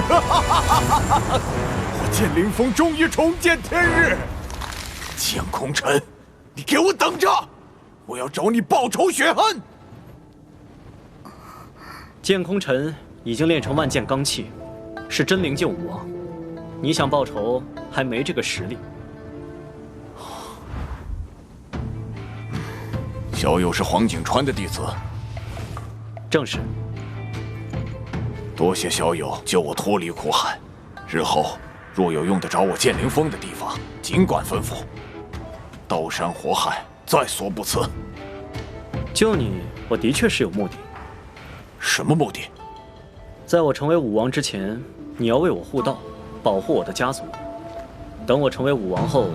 剑灵峰终于重见天日！剑空尘，你给我等着！我要找你报仇雪恨！剑空尘已经练成万剑罡气，是真灵境武王。你想报仇，还没这个实力。小友是黄景川的弟子，正是。多谢小友救我脱离苦海，日后若有用得着我剑灵峰的地方，尽管吩咐。刀山火海，在所不辞。救你，我的确是有目的。什么目的？在我成为武王之前，你要为我护道，保护我的家族。等我成为武王后，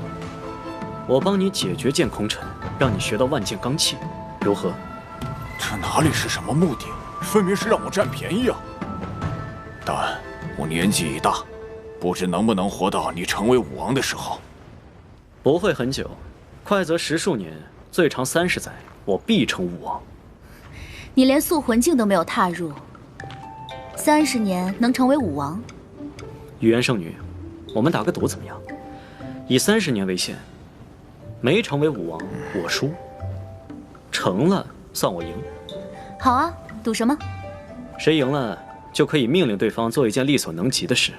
我帮你解决剑空尘，让你学到万剑罡气，如何？这哪里是什么目的？分明是让我占便宜啊！但我年纪已大，不知能不能活到你成为武王的时候。不会很久，快则10数年，最长30载，我必成武王。你连塑魂境都没有踏入，30年能成为武王？雨言圣女，我们打个赌怎么样？以30年为限，没成为武王我输，成了算我赢。好啊，赌什么？谁赢了就可以命令对方做一件力所能及的事，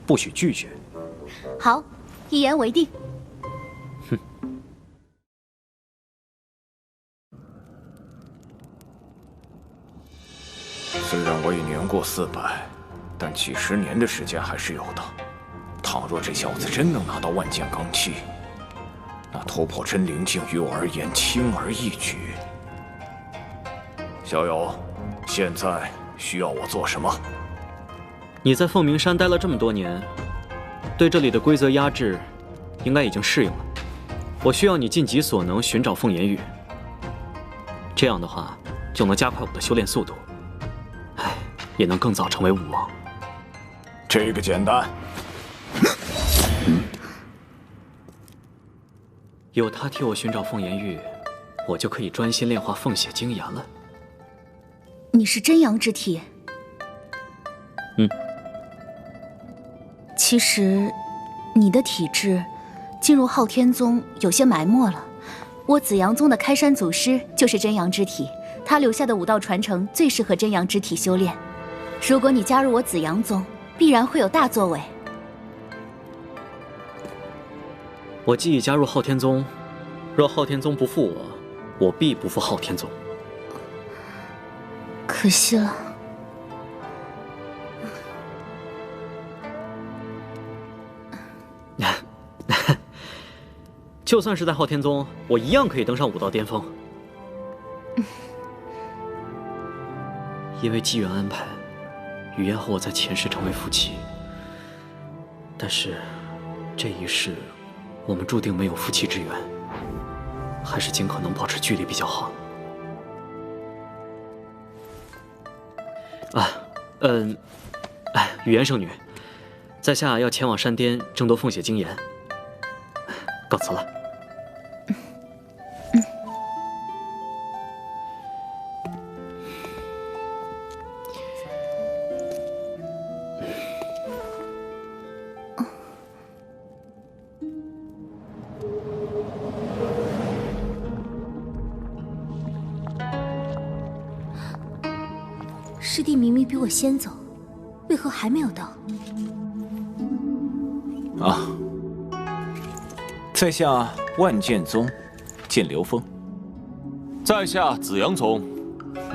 不许拒绝。好，一言为定。哼。虽然我已年过400，但几十年的时间还是有的。倘若这小子真能拿到万剑罡气，那突破真灵境于我而言轻而易举。小友，现在需要我做什么？你在凤鸣山待了这么多年，对这里的规则压制应该已经适应了。我需要你尽己所能寻找凤颜玉，这样的话就能加快我的修炼速度，也能更早成为武王。这个简单。有他替我寻找凤颜玉，我就可以专心炼化凤血精炎了。你是真阳之体？其实，你的体质进入昊天宗有些埋没了。我紫阳宗的开山祖师就是真阳之体，他留下的武道传承最适合真阳之体修炼。如果你加入我紫阳宗，必然会有大作为。我既已加入昊天宗，若昊天宗不负我，我必不负昊天宗。可惜了。就算是在昊天宗，我一样可以登上武道巅峰。因为机缘安排，雨嫣和我在前世成为夫妻，但是这一世我们注定没有夫妻之缘，还是尽可能保持距离比较好。雨嫣圣女，在下要前往山巅争夺凤血精炎，告辞了。师弟明明比我先走，为何还没有到？啊，在下万剑宗剑流风，在下紫阳宗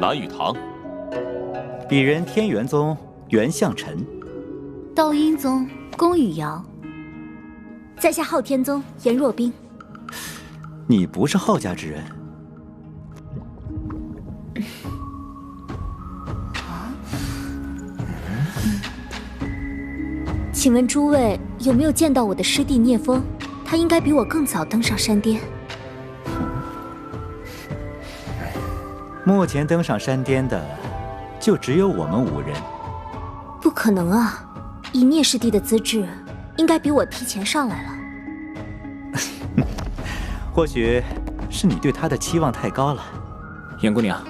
蓝雨堂，鄙人天元宗袁向晨，道阴宗宫羽瑶，在下昊天宗颜若冰。你不是昊家之人？请问诸位有没有见到我的师弟聂风？他应该比我更早登上山巅。目前登上山巅的，就只有我们5人。不可能啊！以聂师弟的资质，应该比我提前上来了。或许是你对他的期望太高了。颜姑娘，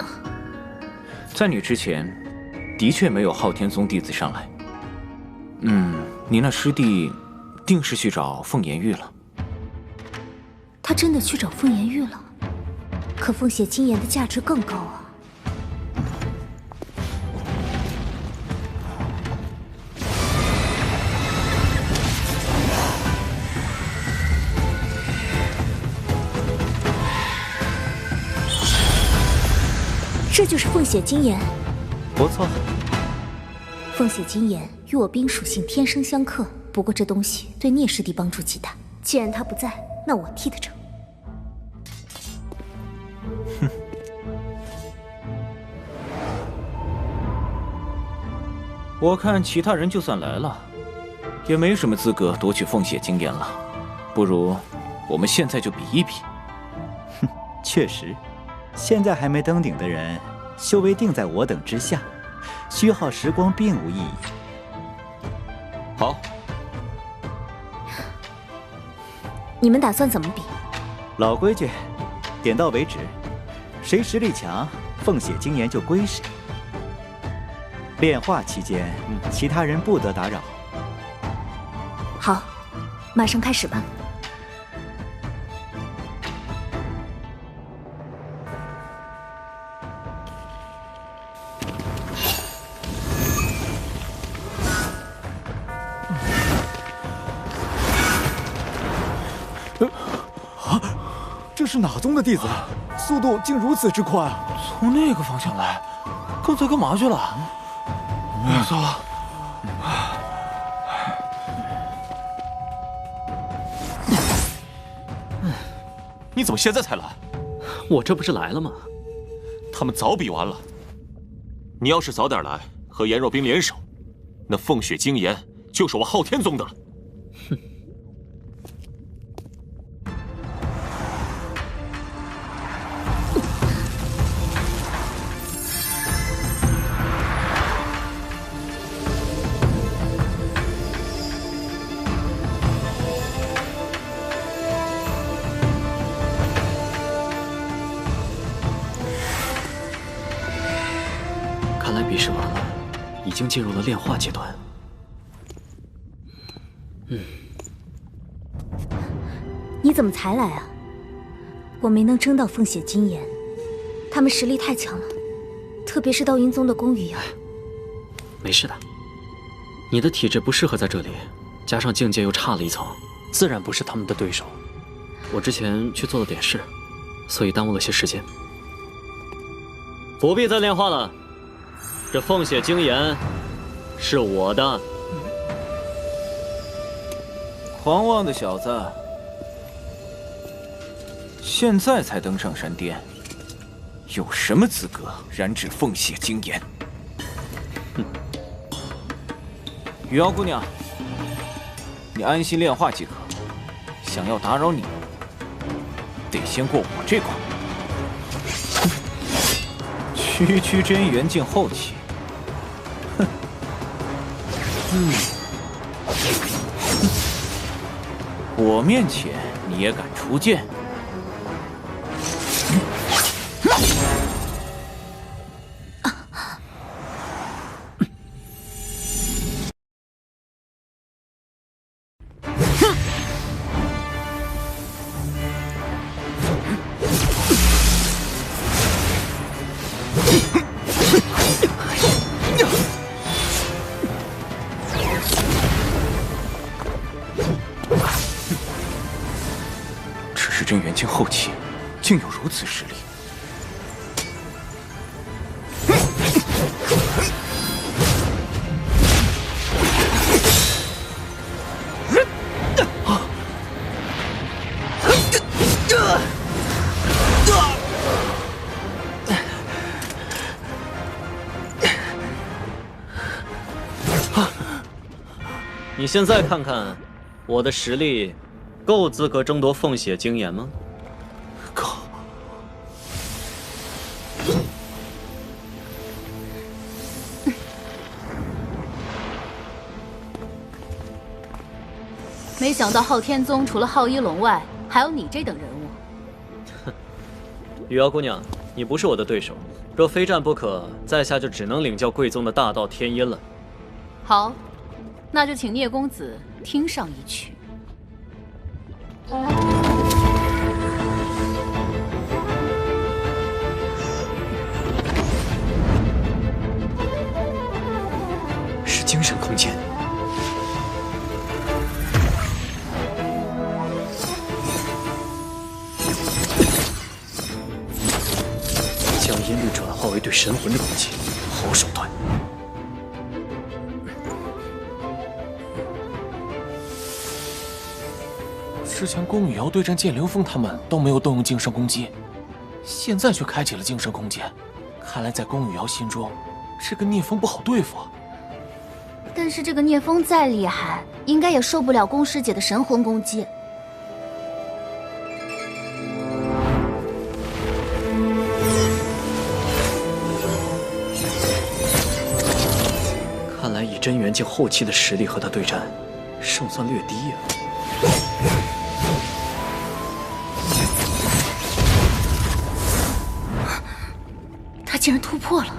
在你之前，的确没有昊天宗弟子上来。你那师弟定是去找凤颜玉了。他真的去找凤颜玉了？可凤血金岩的价值更高啊！这就是凤血金岩，不错。凤血金岩与我冰属性天生相克，不过这东西对聂师弟帮助极大。既然他不在，那我替他争。哼。我看其他人就算来了，也没什么资格夺取凤血金岩了。不如我们现在就比一比。哼，确实，现在还没登顶的人，修为定在我等之下。虚耗时光并无意义。好，你们打算怎么比？老规矩，点到为止，谁实力强，凤血金岩就归谁。炼化期间，其他人不得打扰。好，马上开始吧。这是哪宗的弟子？速度竟如此之快！从那个方向来，刚才干嘛去了？糟了！你怎么现在才来？我这不是来了吗？他们早比完了。你要是早点来，和颜若冰联手，那凤血金岩就是我昊天宗的了。哼。看来比试完了，已经进入了炼化阶段。你怎么才来啊？我没能争到凤血金岩，他们实力太强了，特别是道阴宗的宫羽瑶。没事的，你的体质不适合在这里，加上境界又差了一层，自然不是他们的对手。我之前去做了点事，所以耽误了些时间。不必再炼化了。这凤血精岩是我的。狂妄的小子，现在才登上山巅，有什么资格染指凤血精岩？哼！雨瑶姑娘，你安心炼化即可。想要打扰你，得先过我这关。区区真元境后期。我面前你也敢出剑？后期竟有如此实力。你现在看看，我的实力够资格争夺凤血精炎吗？够。没想到昊天宗除了昊一龙外，还有你这等人物。雨瑶姑娘，你不是我的对手，若非战不可，在下就只能领教贵宗的大道天音了。好，那就请聂公子听上一曲。是精神空间。将音律转化为对神魂的攻击，好手段。之前宫羽瑶对战剑流峰，他们都没有动用精神攻击，现在却开启了精神空间。看来在宫羽瑶心中，这个聂风不好对付啊。但是这个聂风再厉害，应该也受不了宫师姐的神魂攻击。看来以真元境后期的实力和他对战，胜算略低呀。他竟然突破了！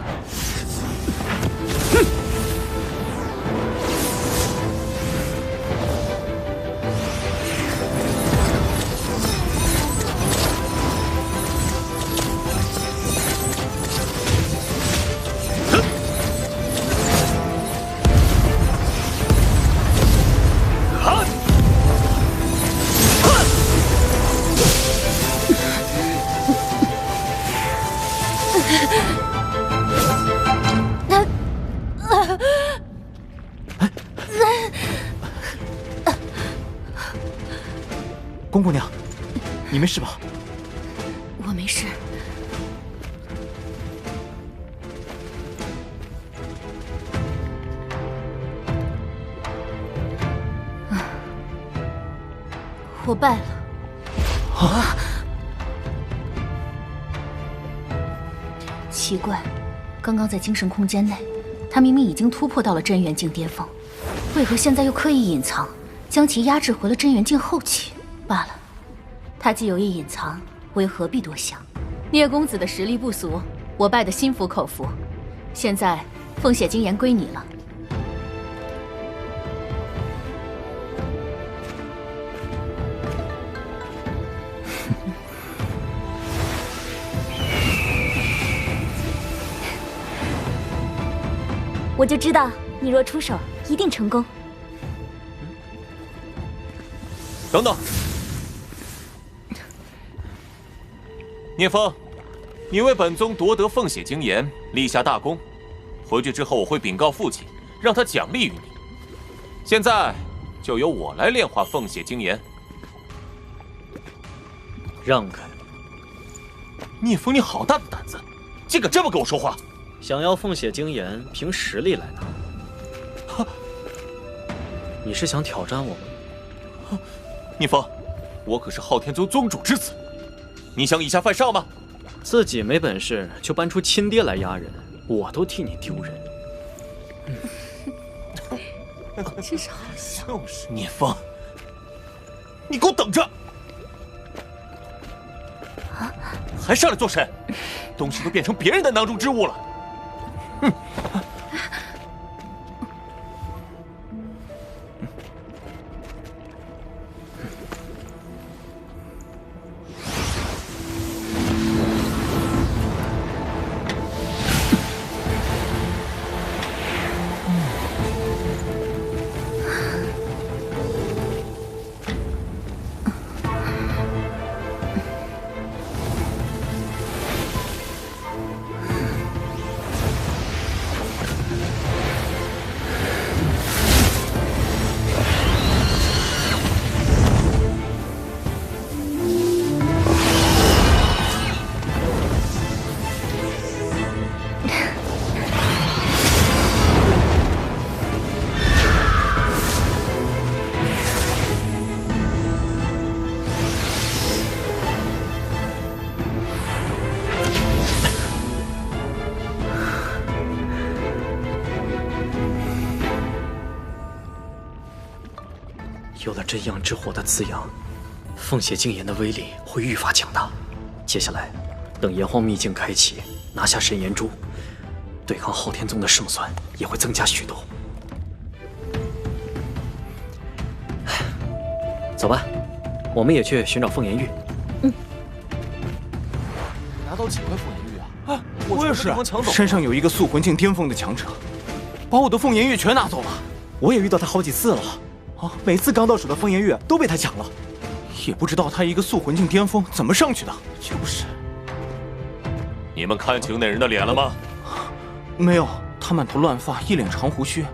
宫姑娘，你没事吧？我没事。我败了。啊！奇怪，刚刚在精神空间内，他明明已经突破到了真元境巅峰，为何现在又刻意隐藏，将其压制回了真元境后期？罢了，他既有意隐藏，我又何必多想？聂公子的实力不俗，我拜得心服口服。现在，凤血精炎归你了。我就知道，你若出手，一定成功。等等。聂风，你为本宗夺得凤血精炎立下大功，回去之后我会禀告父亲，让他奖励于你。现在就由我来炼化凤血精炎。让开！聂风，你好大的胆子，竟敢这么跟我说话！想要凤血精炎，凭实力来拿。你是想挑战我吗？聂风，我可是昊天宗宗主之子。你想以下犯上吗？自己没本事就搬出亲爹来压人，我都替你丢人。真是好笑。就是聂风，你给我等着！还上来做甚？东西都变成别人的囊中之物了。哼！有了真阳之火的滋养，凤血晶炎的威力会愈发强大。接下来，等炎黄秘境开启，拿下神炎珠，对抗昊天宗的胜算也会增加许多。走吧，我们也去寻找凤炎玉。拿到几块凤炎玉啊？啊，我也是。抢走山上有一个塑魂境巅峰的强者，把我的凤炎玉全拿走了。我也遇到他好几次了。每次刚到手的凤炎玉都被他抢了，也不知道他一个塑魂境巅峰怎么上去的。就是，你们看清那人的脸了吗？没有，他满头乱发，一脸长胡须，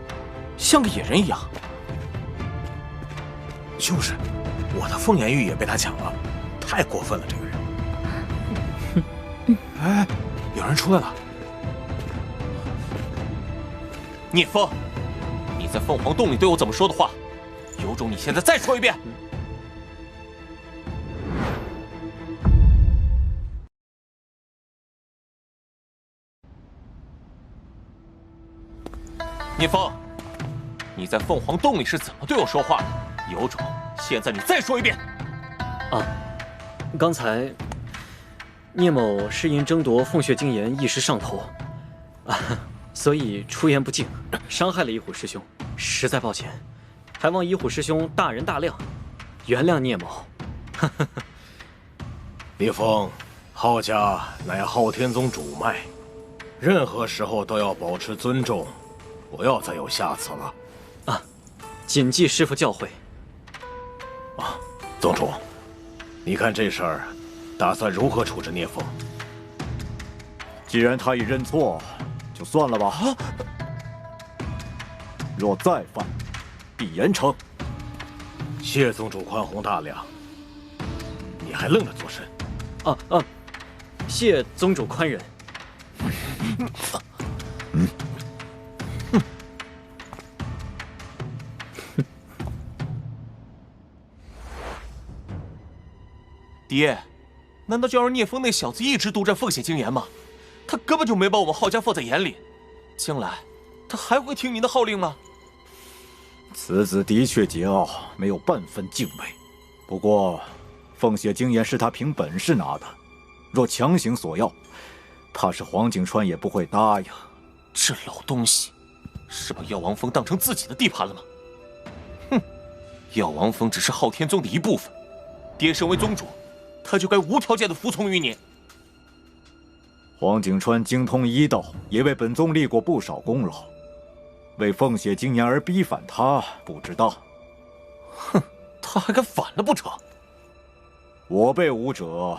像个野人一样。就是，我的凤炎玉也被他抢了，太过分了，这个人。哎，有人出来了。聂风，你在凤凰洞里对我怎么说的话？有种你现在再说一遍！聂风，你在凤凰洞里是怎么对我说话的？有种，现在你再说一遍！啊，刚才聂某是因争夺凤血晶炎一时上头，所以出言不敬，伤害了一虎师兄，实在抱歉。还望一虎师兄大人大量，原谅聂某。聂风，浩家乃昊天宗主脉，任何时候都要保持尊重，不要再有下次了。啊，谨记师父教诲。啊，宗主，你看这事儿，打算如何处置聂风？既然他已认错，就算了吧。若再犯，必严惩。谢宗主宽宏大量，你还愣着做甚？谢宗主宽仁。爹，难道就要让聂风那小子一直独占凤血晶炎吗？他根本就没把我们浩家放在眼里，将来他还会听您的号令吗？此子的确桀骜，没有半分敬畏。不过，凤血晶炎是他凭本事拿的，若强行索要，怕是黄景川也不会答应。这老东西，是把药王峰当成自己的地盘了吗？哼，药王峰只是昊天宗的一部分，爹身为宗主，他就该无条件的服从于你。黄景川精通医道，也为本宗立过不少功劳。为凤血晶炎而逼反他，不知道。哼，他还敢反了不成？我辈武者，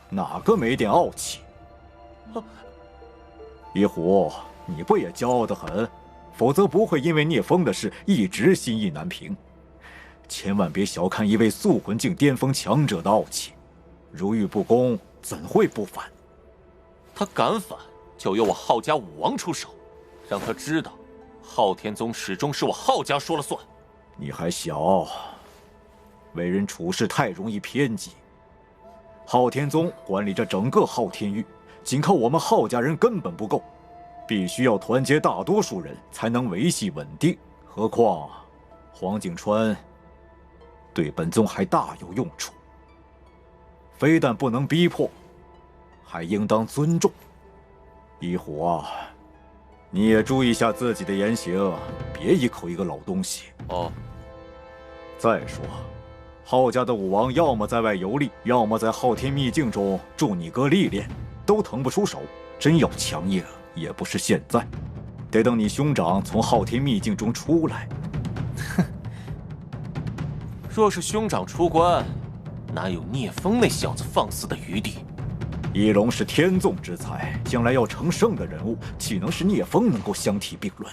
哪个没点傲气？一虎，你不也骄傲得很？否则不会因为聂风的事一直心意难平。千万别小看一位塑魂境巅峰强者的傲气，如遇不公，怎会不反？他敢反，就由我浩家武王出手，让他知道。昊天宗始终是我浩家说了算。你还小，为人处事太容易偏激。昊天宗管理着整个昊天域，仅靠我们浩家人根本不够，必须要团结大多数人才能维系稳定。何况黄景川对本宗还大有用处，非但不能逼迫，还应当尊重。一虎啊，你也注意一下自己的言行，别一口一个老东西。哦。再说，浩家的武王要么在外游历，要么在昊天秘境中助你哥历练，都腾不出手。真要强硬，也不是现在，得等你兄长从昊天秘境中出来。哼，若是兄长出关，哪有聂风那小子放肆的余地？翼龙是天纵之才，将来要成圣的人物，岂能是聂风能够相提并论？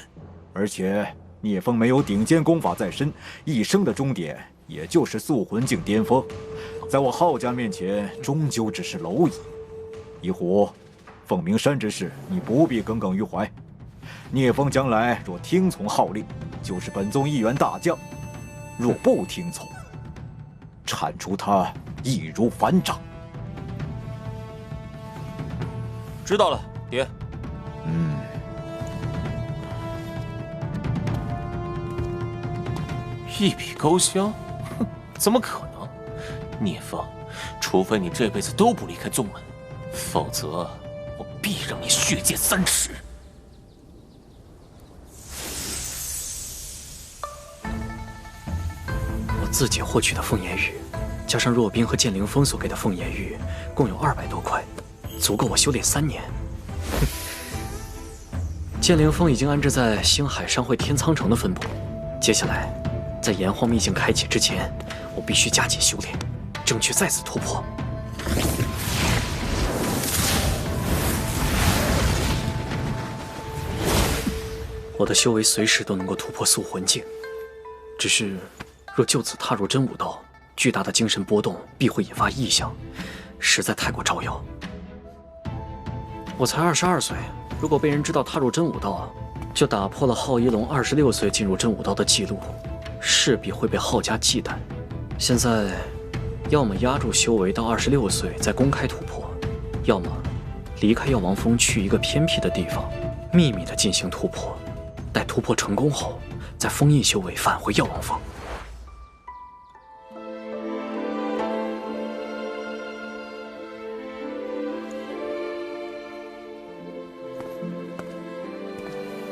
而且聂风没有顶尖功法在身，一生的终点也就是塑魂境巅峰，在我浩家面前，终究只是蝼蚁。一虎，凤鸣山之事，你不必耿耿于怀。聂风将来若听从号令，就是本宗一员大将；若不听从，铲除他易如反掌。知道了，爹。一笔勾销？哼，怎么可能？聂风，除非你这辈子都不离开宗门，否则我必让你血溅3尺。我自己获取的凤炎玉，加上若冰和剑灵峰所给的凤炎玉，共有200多块，足够我修炼3年。剑灵峰已经安置在星海商会天苍城的分部，接下来，在炎黄秘境开启之前，我必须加紧修炼，争取再次突破。我的修为随时都能够突破速魂境，只是若就此踏入真武道，巨大的精神波动必会引发异象，实在太过招摇。我才22岁，如果被人知道踏入真武道，就打破了浩一龙26岁进入真武道的记录，势必会被浩家忌惮。现在，要么压住修为到26岁再公开突破，要么离开药王峰去一个偏僻的地方，秘密地进行突破。待突破成功后，再封印修为返回药王峰。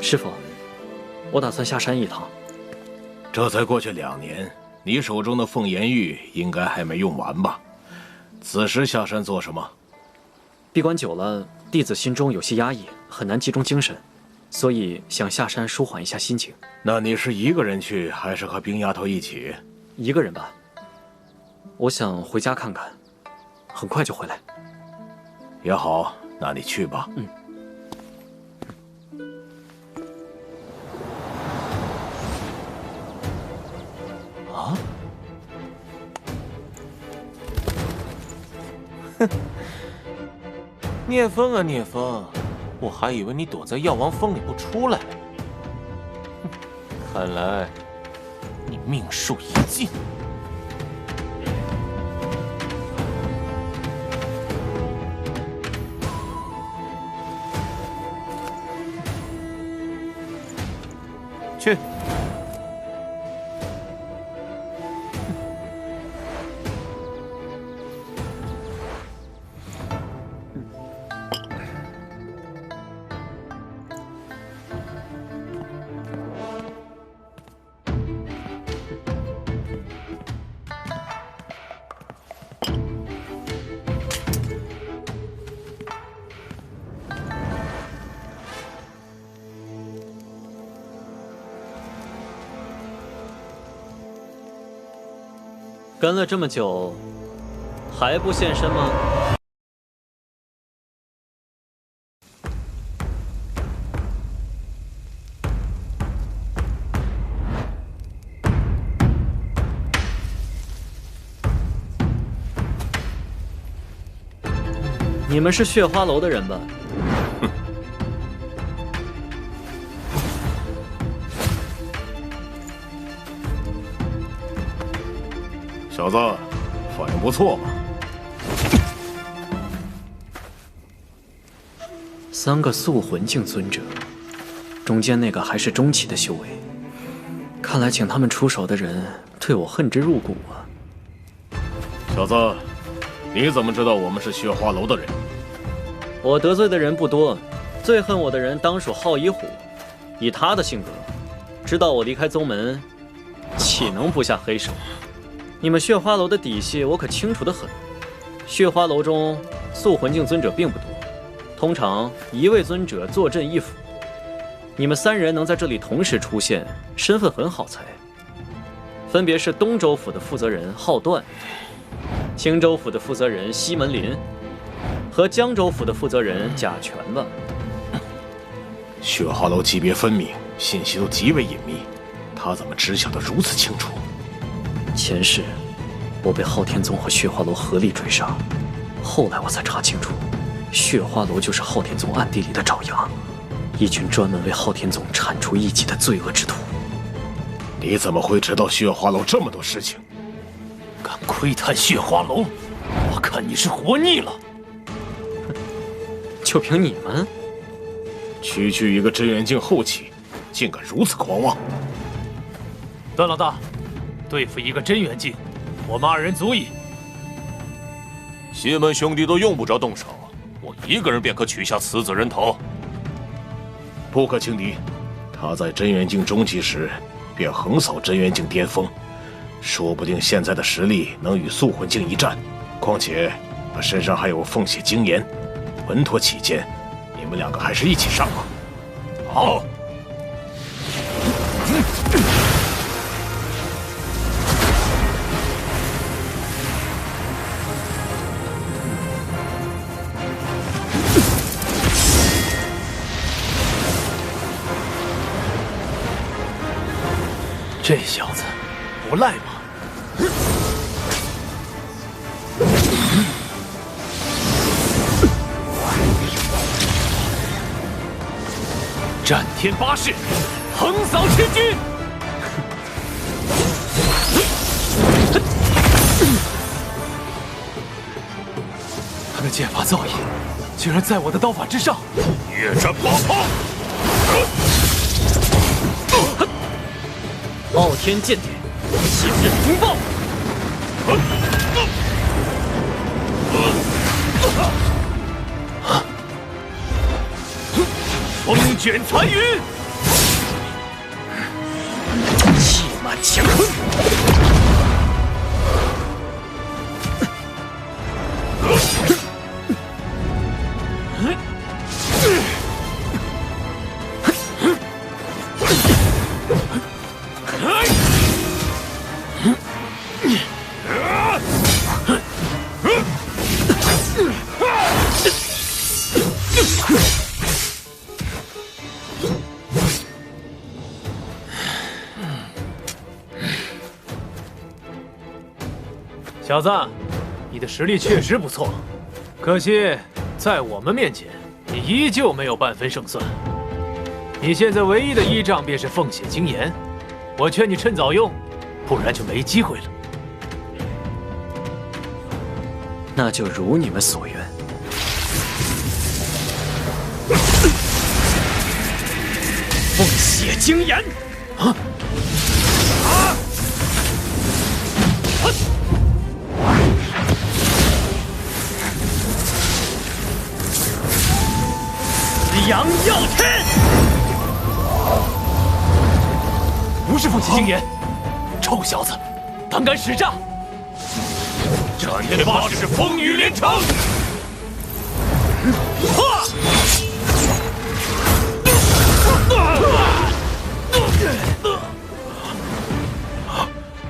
师傅，我打算下山一趟。这才过去2年，你手中的凤炎玉应该还没用完吧？此时下山做什么？闭关久了，弟子心中有些压抑，很难集中精神，所以想下山舒缓一下心情。那你是一个人去，还是和冰丫头一起？一个人吧。我想回家看看，很快就回来。也好，那你去吧。啊？哼，聂风啊聂风，我还以为你躲在药王峰里不出来，哼，看来你命数已尽。去。跟了这么久，还不现身吗？你们是血花楼的人吧？小子，反应不错嘛。3个速魂境尊者，中间那个还是中期的修为，看来请他们出手的人对我恨之入骨啊！小子，你怎么知道我们是血花楼的人？我得罪的人不多，最恨我的人当属浩一虎。以他的性格，知道我离开宗门，岂能不下黑手？你们血花楼的底细我可清楚得很。血花楼中速魂境尊者并不多，通常1位尊者坐镇一府。你们3人能在这里同时出现，身份很好猜。分别是东州府的负责人浩段，青州府的负责人西门林，和江州府的负责人贾全吧。血花楼级别分明，信息都极为隐秘，他怎么知晓得如此清楚？前世，我被昊天宗和血花楼合力追杀，后来我才查清楚，血花楼就是昊天宗暗地里的爪牙，一群专门为昊天宗铲除异己的罪恶之徒。你怎么会知道血花楼这么多事情？敢窥探血花楼，我看你是活腻了。就凭你们？区区一个真元境后期，竟敢如此狂妄！段老大，对付一个真元境，我们2人足矣。西门兄弟都用不着动手，我一个人便可取下此子人头。不可轻敌，他在真元境中期时便横扫真元境巅峰，说不定现在的实力能与素魂境一战。况且他身上还有凤血精炎，稳妥起见，你们2个还是一起上吧。好。这小子不赖嘛！战天八式，横扫千军！他的剑法造诣，竟然在我的刀法之上！越战八方！傲天剑典，今日风暴！风卷残云，气满乾坤。小子，你的实力确实不错，可惜在我们面前，你依旧没有半分胜算。你现在唯一的依仗便是凤血精炎，我劝你趁早用，不然就没机会了。那就如你们所愿。凤血精炎！啊！阳耀天，不是凤血精炎！臭小子，胆敢使诈！战天八式风雨连城！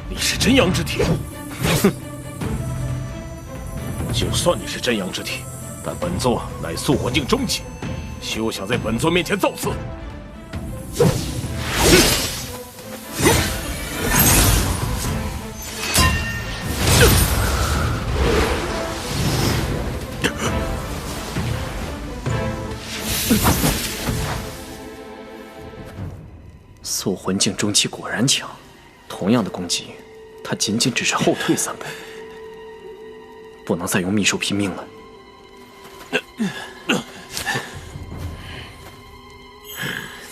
你是真阳之体？哼！就算你是真阳之体，但本座乃素魂境中期。休想在本座面前造次！素魂境中期果然强，同样的攻击，他仅仅只是后退3倍，不能再用秘术拼命了。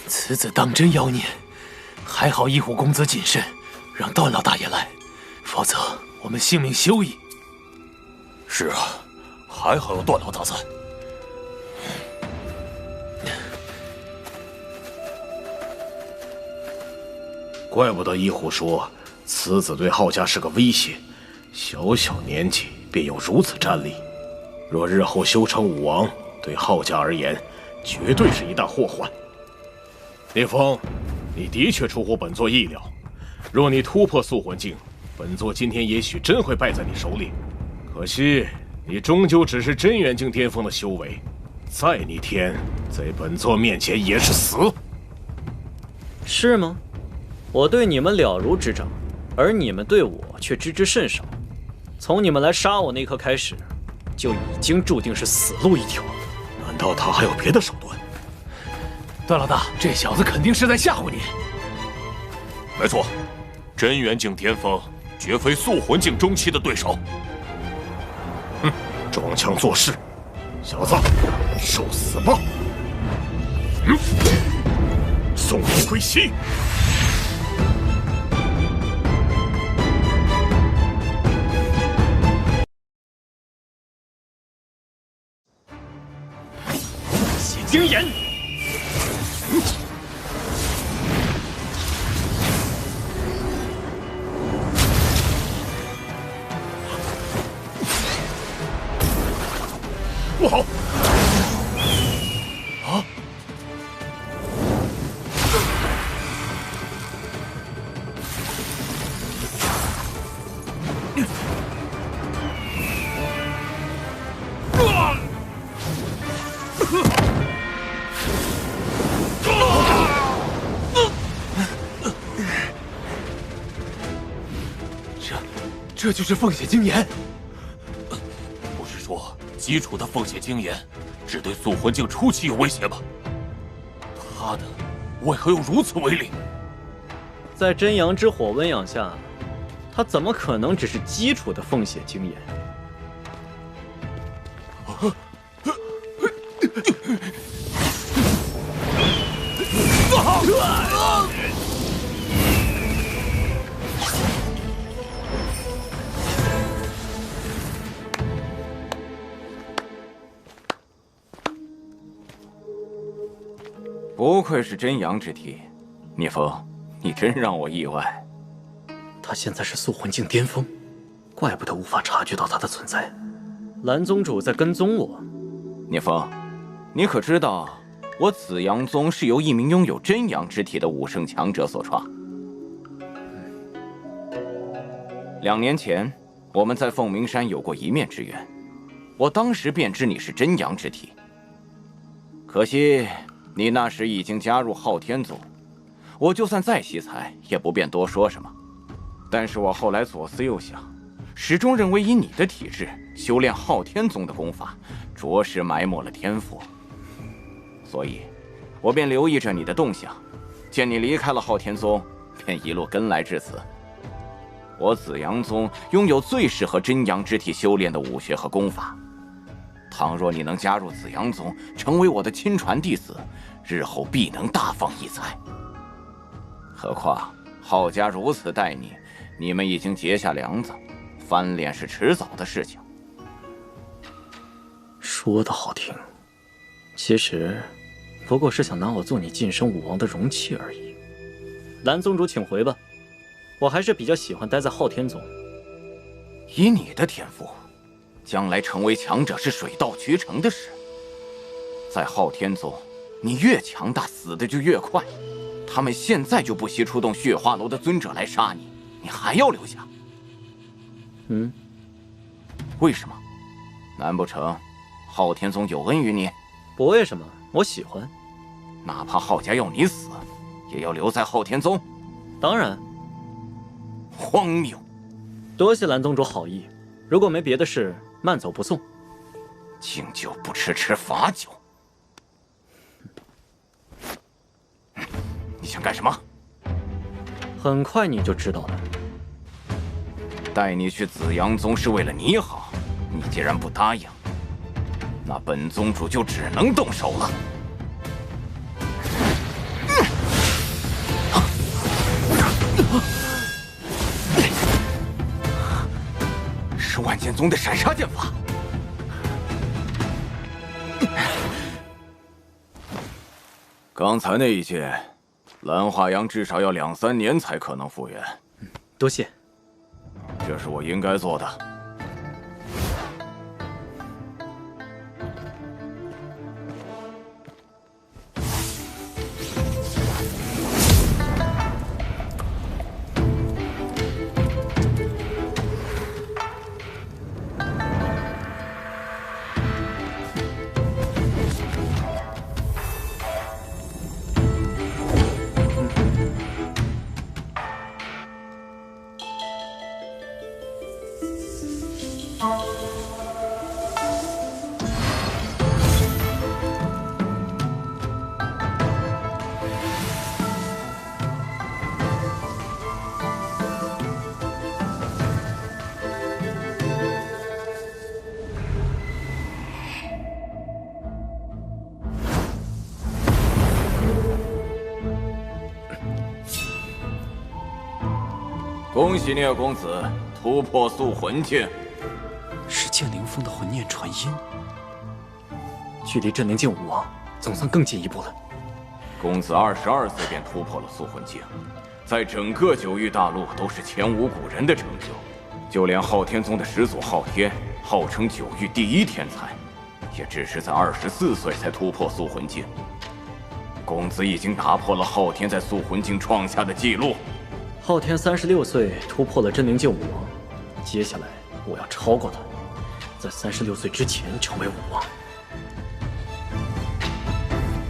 此子当真妖孽，还好一虎公子谨慎，让段老大爷来，否则我们性命休矣。是啊，还好有段老大在。怪不得一虎说此子对浩家是个威胁，小小年纪便有如此战力，若日后修成武王，对浩家而言，绝对是一大祸患。聂风，你的确出乎本座意料。若你突破素魂境，本座今天也许真会败在你手里。可惜，你终究只是真元境巅峰的修为，再逆天，在本座面前也是死。是吗？我对你们了如指掌，而你们对我却知之甚少。从你们来杀我那刻开始，就已经注定是死路一条。道他还有别的手段？段老大，这小子肯定是在吓唬你。没错，真元境巅峰绝非塑魂境中期的对手。哼，装腔作势，小子，受死吧！宋归西。血精眼。不好！啊！这就是凤血精炎。不是说基础的凤血精炎只对塑魂境初期有威胁吗？他的为何又如此威力？在真阳之火温养下，他怎么可能只是基础的凤血精炎？不愧是真阳之体，聂风，你真让我意外。他现在是塑魂境巅峰，怪不得无法察觉到他的存在。蓝宗主在跟踪我。聂风，你可知道我紫阳宗是由一名拥有真阳之体的武圣强者所创？2年前，我们在凤鸣山有过一面之缘，我当时便知你是真阳之体。可惜你那时已经加入昊天宗，我就算再惜才，也不便多说什么。但是我后来左思右想，始终认为以你的体质修炼昊天宗的功法，着实埋没了天赋。所以，我便留意着你的动向，见你离开了昊天宗，便一路跟来至此。我紫阳宗拥有最适合真阳之体修炼的武学和功法。倘若你能加入紫阳宗，成为我的亲传弟子，日后必能大放异彩。何况昊家如此待你，你们已经结下梁子，翻脸是迟早的事情。说的好听，其实不过是想拿我做你晋升武王的容器而已。蓝宗主请回吧，我还是比较喜欢待在昊天宗。以你的天赋，将来成为强者是水到渠成的事。在昊天宗，你越强大，死的就越快。他们现在就不惜出动血花楼的尊者来杀你，你还要留下？为什么？难不成昊天宗有恩于你？不为什么，我喜欢。哪怕昊家要你死，也要留在昊天宗？当然。荒谬！多谢蓝宗主好意，如果没别的事，慢走不送。敬酒不吃吃罚酒。你想干什么？很快你就知道了。带你去紫阳宗是为了你好，你既然不答应，那本宗主就只能动手了。是万剑宗的闪杀剑法。刚才那一剑，蓝华阳至少要2、3年才可能复原。多谢。这是我应该做的。恭喜聂公子突破塑魂境。是剑灵峰的魂念传音，距离真灵境武王总算更进一步了。公子22岁便突破了塑魂境，在整个九域大陆都是前无古人的成就。就连昊天宗的始祖昊天，号称九域第一天才，也只是在24岁才突破塑魂境。公子已经打破了昊天在塑魂境创下的记录。昊天36岁突破了真灵境武王，接下来我要超过他，在36岁之前成为武王。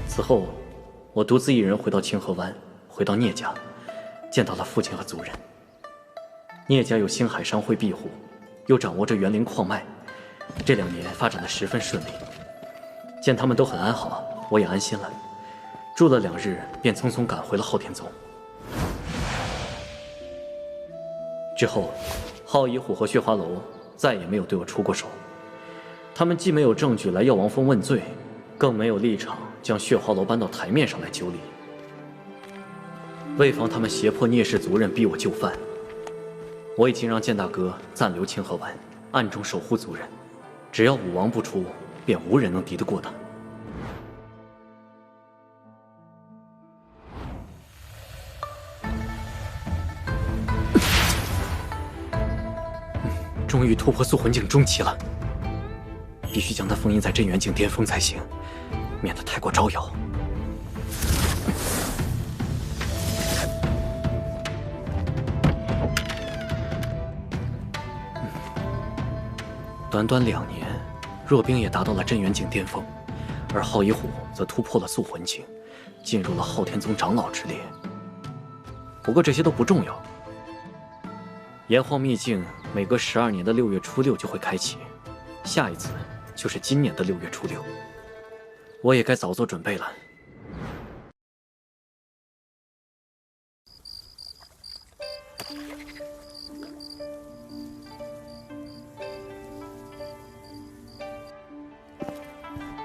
此后，我独自一人回到清河湾，回到聂家，见到了父亲和族人。聂家有星海商会庇护，又掌握着园林矿脉，这2年发展得十分顺利。见他们都很安好，我也安心了。住了2日，便匆匆赶回了昊天宗。之后，昊夷虎和血花楼再也没有对我出过手。他们既没有证据来药王峰问罪，更没有立场将血花楼搬到台面上来纠理。为防他们胁迫聂氏族人逼我就范，我已经让剑大哥暂留清河湾，暗中守护族人。只要武王不出，便无人能敌得过他。终于突破塑魂境中期了，必须将它封印在真元境巅峰才行，免得太过招摇。短短2年，若冰也达到了真元境巅峰，而昊夷虎则突破了塑魂境，进入了昊天宗长老之列。不过这些都不重要。炎黄秘境每隔12年的6月初6就会开启，下一次就是今年的6月初6，我也该早做准备了。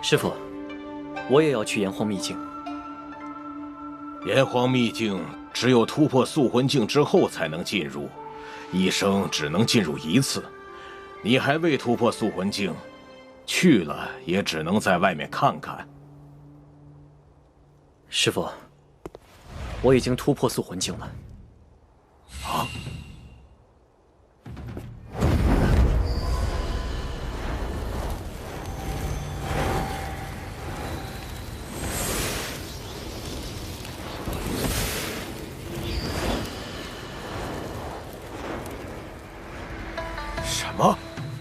师父，我也要去炎黄秘境。炎黄秘境只有突破塑魂境之后才能进入，一生只能进入1次。你还未突破塑魂境，去了也只能在外面看看。师父，我已经突破塑魂境了。啊！什么？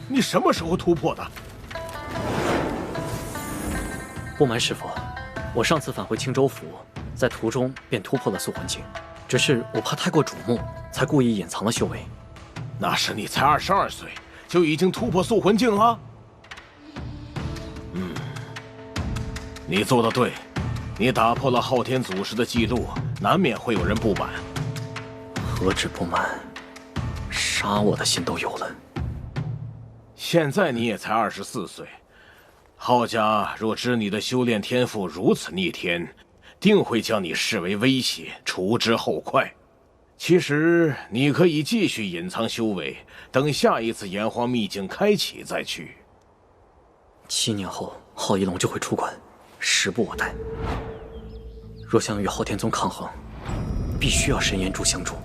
你什么时候突破的？不瞒师父，我上次返回青州府，在途中便突破了塑魂境，只是我怕太过瞩目，才故意隐藏了修为。那时你才22岁，就已经突破塑魂境了？你做得对，你打破了昊天祖师的记录，难免会有人不满。何止不满，杀我的心都有了。现在你也才24岁，昊家若知你的修炼天赋如此逆天，定会将你视为威胁，除之后快。其实你可以继续隐藏修为，等下一次炎黄秘境开启再去。7年后，昊夷龙就会出关，时不我待。若想与昊天宗抗衡，必须要神岩柱相助，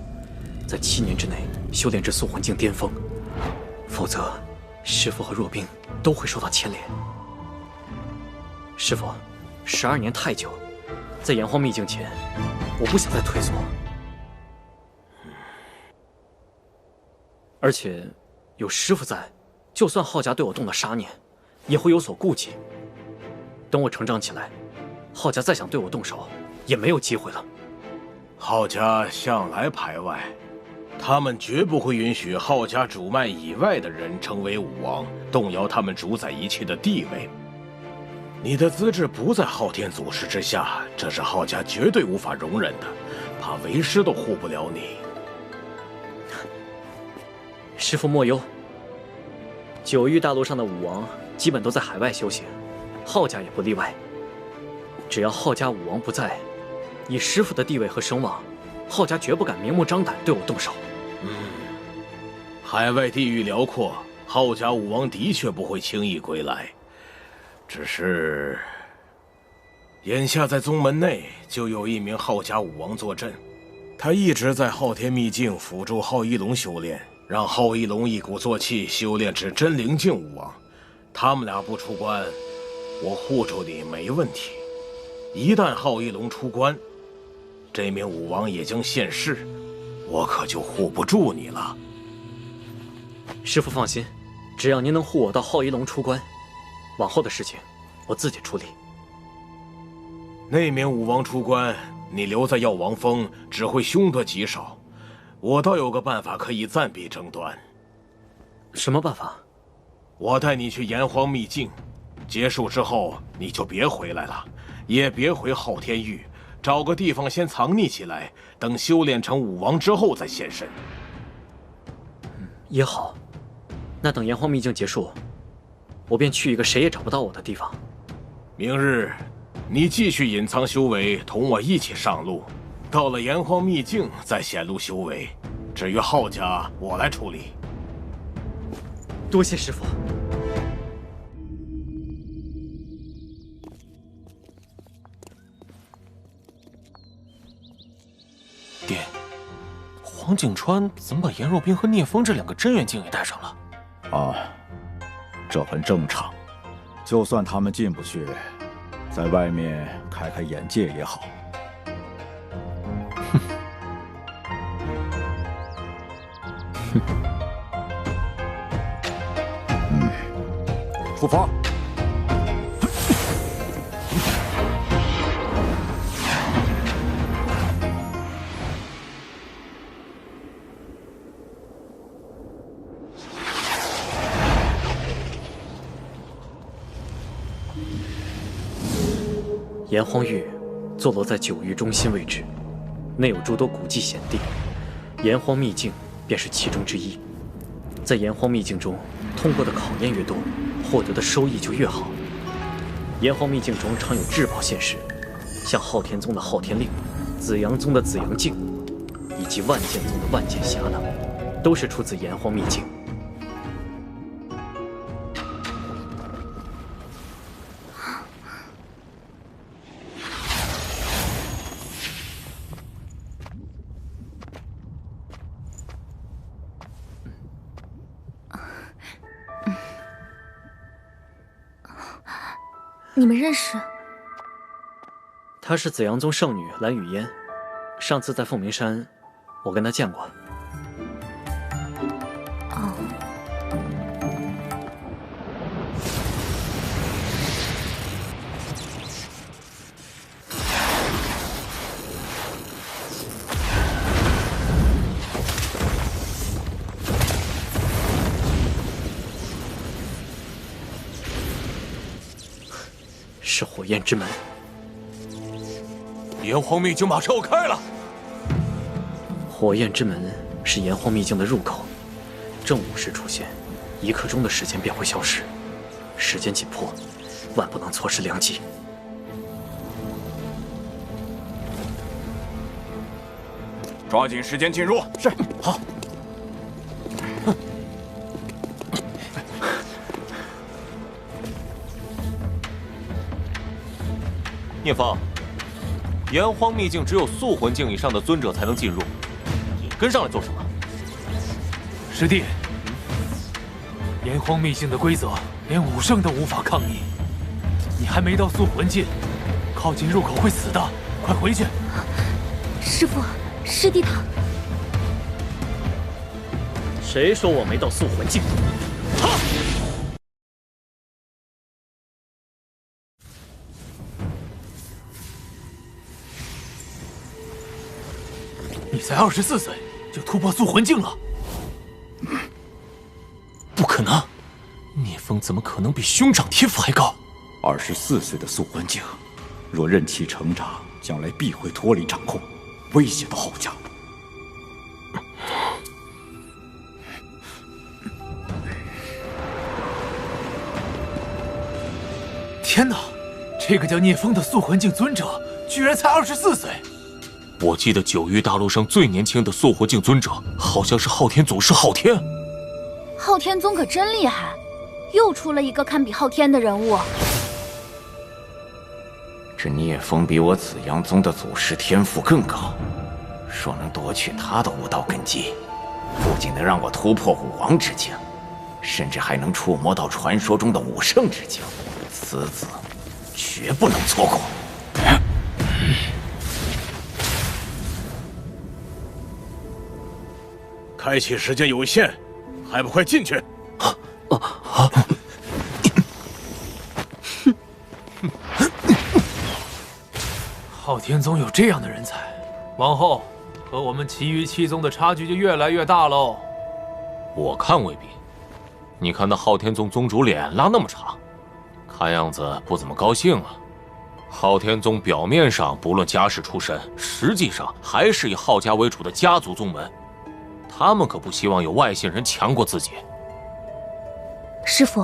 在7年之内修炼至塑魂境巅峰，否则师父和若冰都会受到牵连。师父，12年太久，在炎黄秘境前，我不想再退缩。而且有师父在，就算昊家对我动了杀念，也会有所顾忌。等我成长起来，昊家再想对我动手，也没有机会了。昊家向来排外，他们绝不会允许昊家主脉以外的人成为武王，动摇他们主宰一切的地位。你的资质不在昊天祖师之下，这是昊家绝对无法容忍的，怕为师都护不了你。师父莫忧，9域大陆上的武王基本都在海外修行，昊家也不例外。只要昊家武王不在，以师父的地位和声望，昊家绝不敢明目张胆对我动手。海外地域辽阔，浩甲武王的确不会轻易归来。只是，眼下在宗门内就有一名浩甲武王坐镇，他一直在昊天秘境辅助浩一龙修炼，让浩一龙一鼓作气修炼至真灵境武王。他们俩不出关，我护住你没问题。一旦浩一龙出关，这名武王也将现世，我可就护不住你了。师父放心，只要您能护我到浩一龙出关，往后的事情我自己处理。那名武王出关，你留在药王峰只会凶多吉少。我倒有个办法可以暂避争端。什么办法？我带你去炎黄秘境，结束之后你就别回来了，也别回昊天域，找个地方先藏匿起来，等修炼成武王之后再现身。也好，那等炎黄秘境结束，我便去一个谁也找不到我的地方。明日，你继续隐藏修为，同我一起上路。到了炎黄秘境再显露修为。至于浩家，我来处理。多谢师父。爹，黄景川怎么把颜若冰和聂风这两个真元境也带上了？啊，这很正常。就算他们进不去，在外面开开眼界也好。出发！炎黄域坐落在九域中心位置，内有诸多古迹险地，炎黄秘境便是其中之一。在炎黄秘境中，通过的考验越多，获得的收益就越好。炎黄秘境中常有至宝现世，像昊天宗的昊天令、紫阳宗的紫阳镜，以及万剑宗的万剑匣等，都是出自炎黄秘境。你们认识？她是紫阳宗圣女蓝雨嫣，上次在凤鸣山，我跟她见过。哦，是火焰之门。炎黄秘境马上要开了。火焰之门是炎黄秘境的入口，正午时出现，1刻钟的时间便会消失。时间紧迫，万不能错失良机。抓紧时间进入。是，好。聂风，炎黄秘境只有素魂境以上的尊者才能进入，你跟上来做什么？师弟，炎黄秘境的规则连武圣都无法抗逆，你还没到素魂境，靠近入口会死的，快回去！师父，师弟他……谁说我没到素魂境？你才24岁就突破素魂境了？不可能！聂风怎么可能比兄长天赋还高？24岁的素魂境，若任其成长，将来必会脱离掌控，威胁到浩家。天哪！这个叫聂风的素魂境尊者，居然才24岁！我记得九域大陆上最年轻的塑魂境尊者，好像是昊天祖师昊天。昊天宗可真厉害，又出了一个堪比昊天的人物。这聂风比我紫阳宗的祖师天赋更高，若能夺取他的武道根基，不仅能让我突破武王之境，甚至还能触摸到传说中的武圣之境。此子绝不能错过。开启时间有限，还不快进去！昊天宗有这样的人才，往后和我们其余七宗的差距就越来越大喽。我看未必。你看那昊天宗宗主脸拉那么长，看样子不怎么高兴啊。昊天宗表面上不论家世出身，实际上还是以昊家为主的家族宗门。他们可不希望有外姓人强过自己。师傅，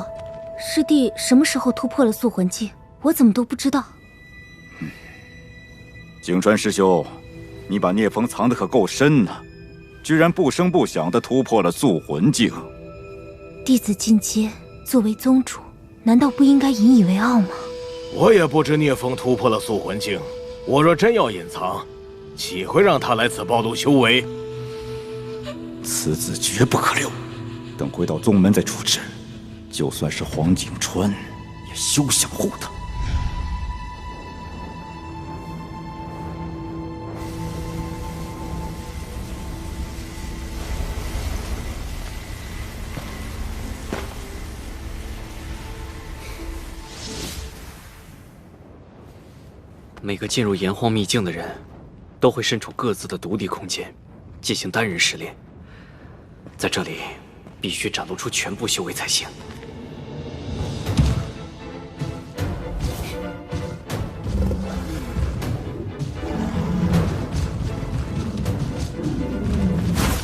师弟什么时候突破了塑魂境？我怎么都不知道。景川师兄，你把聂风藏得可够深呢，居然不声不响地突破了塑魂境。弟子进阶，作为宗主，难道不应该引以为傲吗？我也不知聂风突破了塑魂境，我若真要隐藏，岂会让他来此暴露修为？此子绝不可留，等回到宗门再处置。就算是黄景川，也休想护他。每个进入炎荒秘境的人，都会身处各自的独立空间，进行单人试炼。在这里，必须展露出全部修为才行。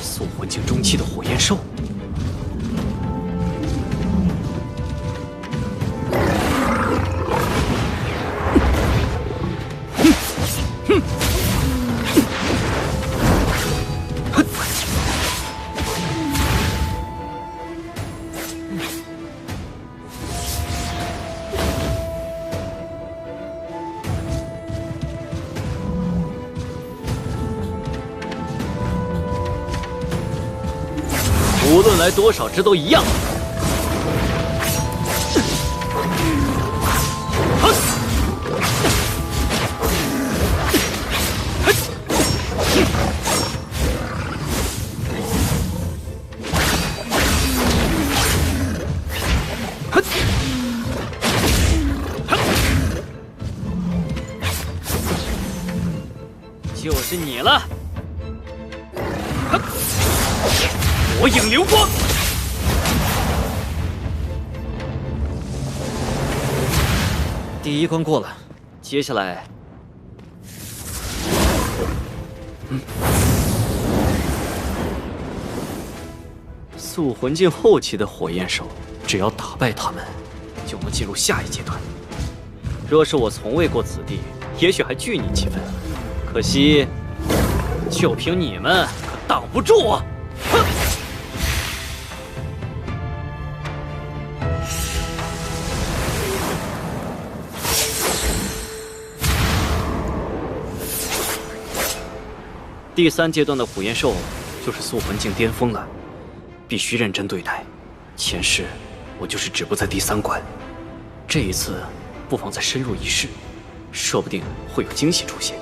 塑魂境中期的火焰兽。无论来多少只都一样。就是你了。火影流光，第一关过了，接下来，塑魂境后期的火焰兽，只要打败他们，就能进入下一阶段。若是我从未过此地，也许还惧你几分，可惜，就凭你们可挡不住我。哼！第3阶段的火焰兽就是塑魂境巅峰了，必须认真对待。前世我就是止步在第3关，这一次不妨再深入一试，说不定会有惊喜出现。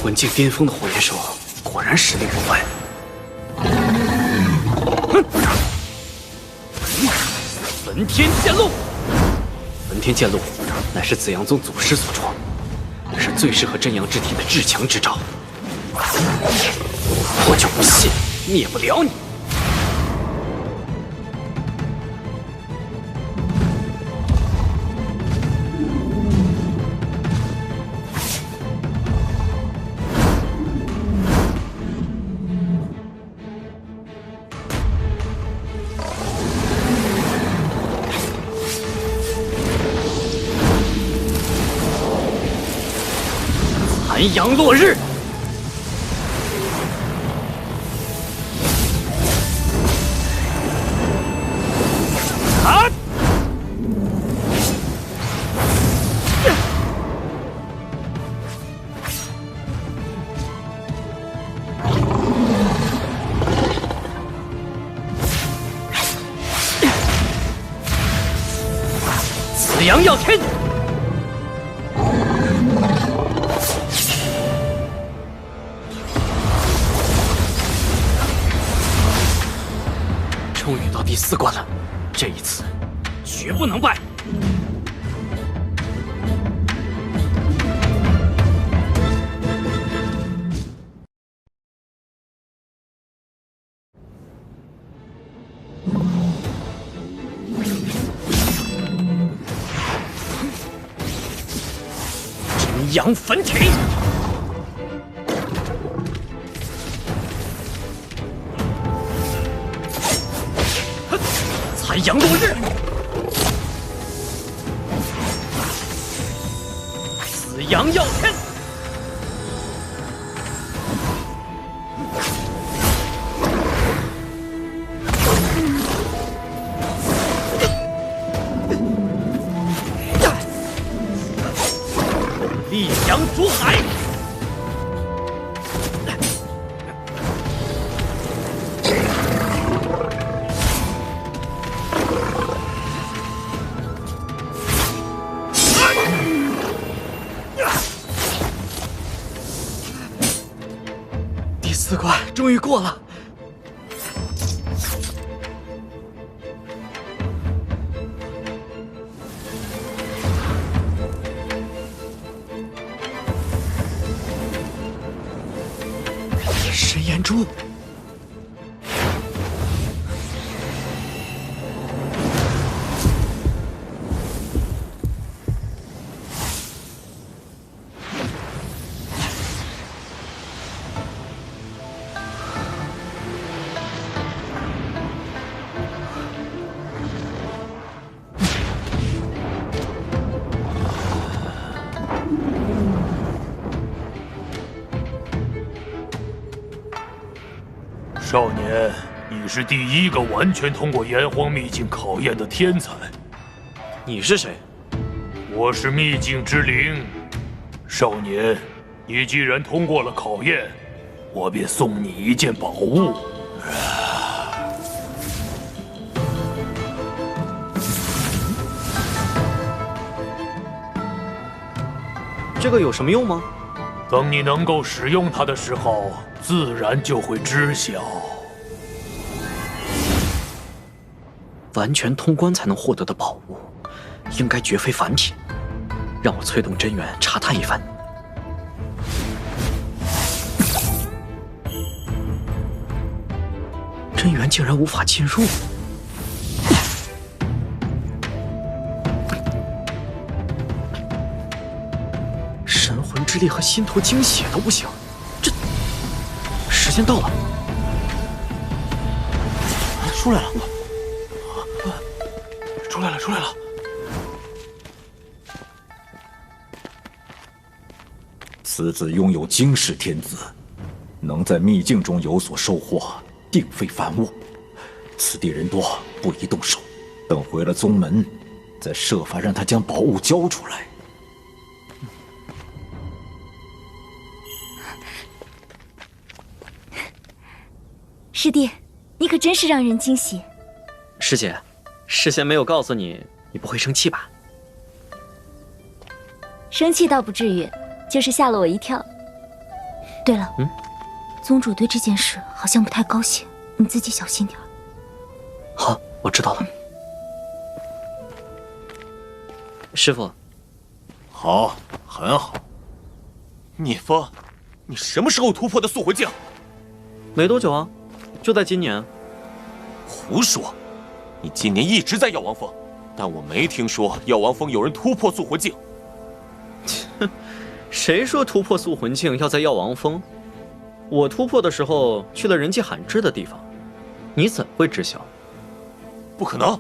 魂境巅峰的火焰兽，果然实力不凡。焚天剑路，文天剑路乃是紫阳宗祖师所创，是最适合真阳之体的至强之招。我就不信灭不了你！残阳落日。 紫阳耀天，终于到第4关了，这一次绝不能败。真阳焚体，残阳落日，紫阳耀天，烈阳逐海，第4关终于过了。 神眼珠，少年，你是第1个完全通过炎黄秘境考验的天才。你是谁？我是秘境之灵。少年，你既然通过了考验，我便送你一件宝物。这个有什么用吗？等你能够使用它的时候，自然就会知晓。完全通关才能获得的宝物，应该绝非凡品。让我催动真元查探一番。真元竟然无法进入。 神魂之力和心头精血都不行，这时间到了，出来了，出来了，出来了！此子拥有惊世天资，能在秘境中有所收获，定非凡物。此地人多，不宜动手，等回了宗门，再设法让他将宝物交出来。 师弟，你可真是让人惊喜。师姐，事先没有告诉你，你不会生气吧？生气倒不至于，就是吓了我一跳。对了，宗主对这件事好像不太高兴，你自己小心点。好，我知道了。师傅，好，很好。聂风，你什么时候突破的塑魂境？没多久啊，就在今年。胡说！你今年一直在药王峰，但我没听说药王峰有人突破塑魂境。谁说突破塑魂境要在药王峰？我突破的时候去了人迹罕至的地方，你怎会知晓？不可能！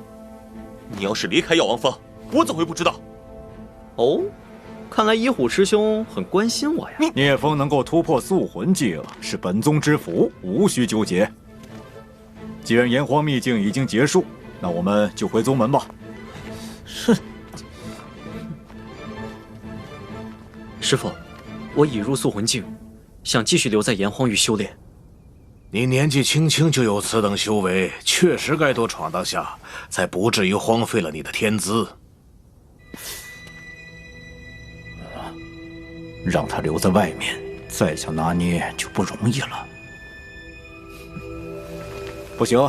你要是离开药王峰，我怎会不知道？哦，看来一虎师兄很关心我呀。聂风能够突破塑魂境是本宗之福，无需纠结。既然炎黄秘境已经结束，那我们就回宗门吧。哼。师傅，我已入塑魂境，想继续留在炎黄域修炼。你年纪轻轻就有此等修为，确实该多闯荡下，才不至于荒废了你的天资。让他留在外面，再想拿捏就不容易了。不行，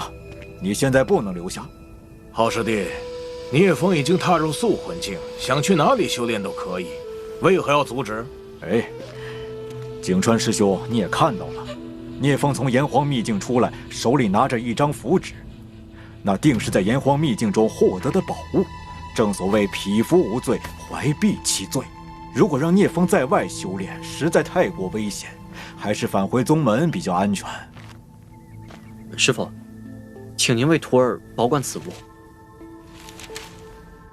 你现在不能留下。好师弟，聂风已经踏入塑魂境，想去哪里修炼都可以，为何要阻止？哎，景川师兄，你也看到了，聂风从炎黄秘境出来，手里拿着一张符纸，那定是在炎黄秘境中获得的宝物。正所谓匹夫无罪，怀璧其罪。如果让聂风在外修炼，实在太过危险，还是返回宗门比较安全。师傅，请您为徒儿保管此物。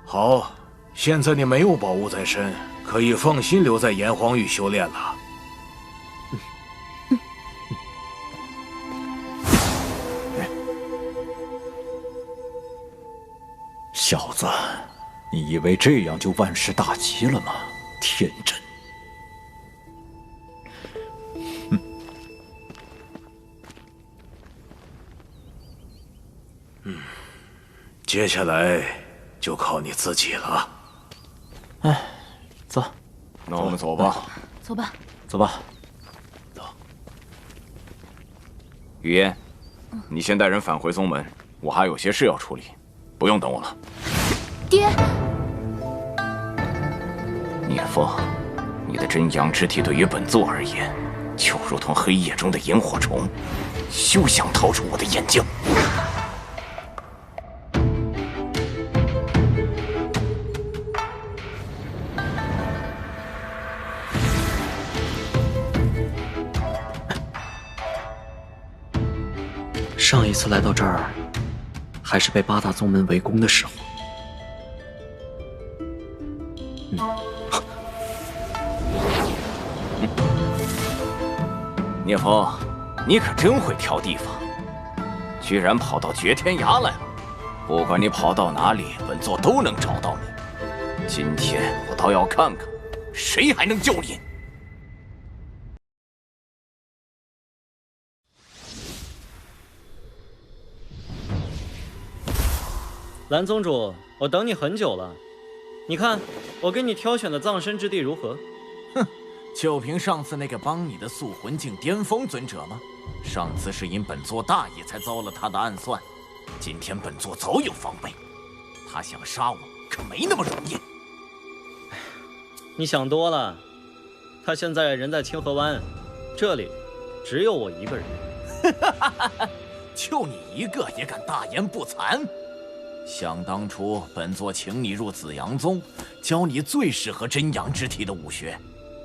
好，现在你没有宝物在身，可以放心留在炎黄域修炼了。小子，你以为这样就万事大吉了吗？天真。接下来就靠你自己了。哎，走，那我们走吧。走吧。走吧。走。雨嫣，你先带人返回宗门，我还有些事要处理，不用等我了。爹。聂风，你的真阳之体对于本座而言，就如同黑夜中的萤火虫，休想逃出我的眼睛。上一次来到这儿，还是被八大宗门围攻的时候。聂风，你可真会挑地方，居然跑到绝天崖来了。不管你跑到哪里，本座都能找到你。今天我倒要看看，谁还能救你。蓝宗主，我等你很久了。你看，我给你挑选的葬身之地如何？哼，就凭上次那个帮你的塑魂境巅峰尊者吗？上次是因本座大意才遭了他的暗算，今天本座早有防备。他想杀我，可没那么容易。你想多了，他现在人在清河湾，这里只有我一个人。就你一个也敢大言不惭？想当初，本座请你入紫阳宗，教你最适合真阳之体的武学，